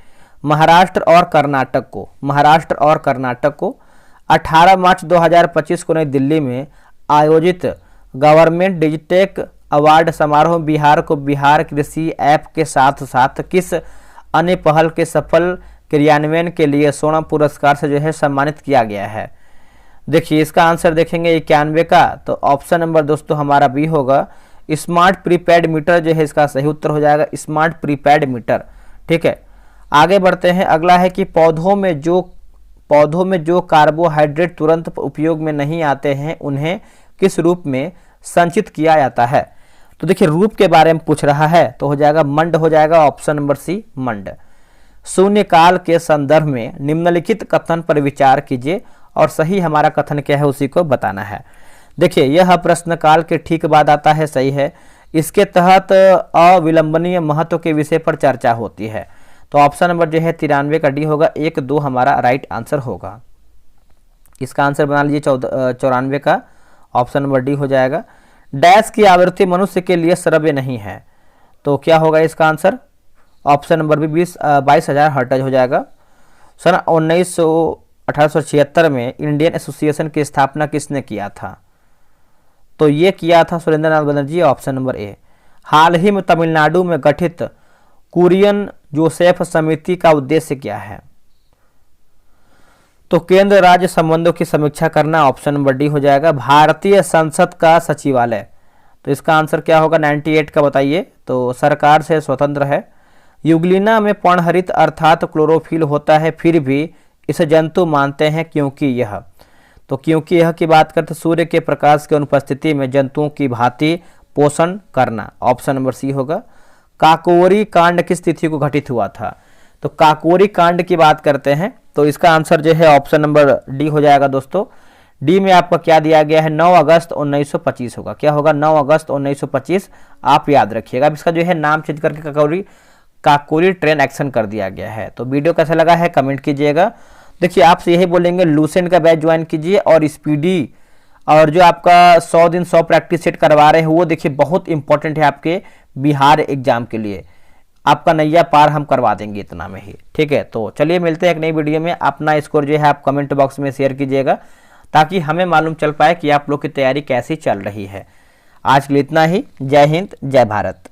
महाराष्ट्र और कर्नाटक को 18 मार्च 2025 को नई दिल्ली में आयोजित गवर्नमेंट डिजिटेक अवार्ड समारोह बिहार को बिहार कृषि ऐप के साथ साथ किस अन्य पहल के सफल क्रियान्वयन के लिए स्वर्ण पुरस्कार से जो है सम्मानित किया गया है। देखिए इसका आंसर देखेंगे 91 का, तो ऑप्शन नंबर दोस्तों हमारा बी होगा, स्मार्ट प्रीपेड मीटर जो है इसका सही उत्तर हो जाएगा, स्मार्ट प्रीपेड मीटर। ठीक है, आगे बढ़ते हैं। अगला है कि पौधों में जो कार्बोहाइड्रेट तुरंत उपयोग में नहीं आते हैं उन्हें किस रूप में संचित किया जाता है। तो देखिए रूप के बारे में पूछ रहा है, तो हो जाएगा मंड, हो जाएगा ऑप्शन नंबर सी मंड। शून्यकाल के संदर्भ में निम्नलिखित कथन पर विचार कीजिए और सही हमारा कथन क्या है उसी को बताना है। देखिए यह प्रश्न काल के ठीक बाद आता है, सही है। इसके तहत अविलंबनीय महत्व के विषय पर चर्चा होती है। तो ऑप्शन नंबर जो है 93 का डी होगा, 1, 2 हमारा राइट आंसर होगा। इसका आंसर बना लीजिए 94 का, ऑप्शन नंबर डी हो जाएगा। डैश की आवृत्ति मनुष्य के लिए श्रव्य नहीं है, तो क्या होगा इसका आंसर, ऑप्शन नंबर भी 22,000 हर्ट्ज हो जाएगा। सन 1876 में इंडियन एसोसिएशन की स्थापना किसने किया था। तो ये किया था सुरेंद्र नाथ बनर्जी, ऑप्शन नंबर ए। हाल ही में तमिलनाडु में गठित कुरियन जोसेफ समिति का उद्देश्य क्या है। तो केंद्र राज्य संबंधों की समीक्षा करना, ऑप्शन नंबर डी हो जाएगा। भारतीय संसद का सचिवालय, तो इसका आंसर क्या होगा 98 का बताइए, तो सरकार से स्वतंत्र है। युगलिना में पर्णहरित अर्थात क्लोरोफिल होता है, फिर भी इसे जंतु मानते हैं क्योंकि यह, तो क्योंकि यह की बात करते सूर्य के प्रकाश की अनुपस्थिति में जंतुओं की भांति पोषण करना, ऑप्शन नंबर सी होगा। काकोरी कांड किस तिथि को घटित हुआ था। तो काकोरी कांड की बात करते हैं तो इसका आंसर जो है ऑप्शन नंबर डी हो जाएगा दोस्तों। डी में आपका क्या दिया गया है, 9 अगस्त 1925 होगा, क्या होगा 9 अगस्त 1925, आप याद रखिएगा। अब इसका जो है नाम चेंज करके काकोरी ट्रेन एक्शन कर दिया गया है। तो वीडियो कैसा लगा है कमेंट कीजिएगा। देखिए आपसे यही बोलेंगे लूसेंट का बैच ज्वाइन कीजिए और स्पीडी और जो आपका 100 दिन 100 प्रैक्टिस सेट करवा रहे हैं वो देखिए बहुत इंपॉर्टेंट है आपके बिहार एग्जाम के लिए। आपका नैया पार हम करवा देंगे इतना में ही, ठीक है। तो चलिए मिलते हैं एक नई वीडियो में। अपना स्कोर जो है आप कमेंट बॉक्स में शेयर कीजिएगा ताकि हमें मालूम चल पाए कि आप लोग की तैयारी कैसी चल रही है। आज के लिए इतना ही। जय हिंद, जय भारत।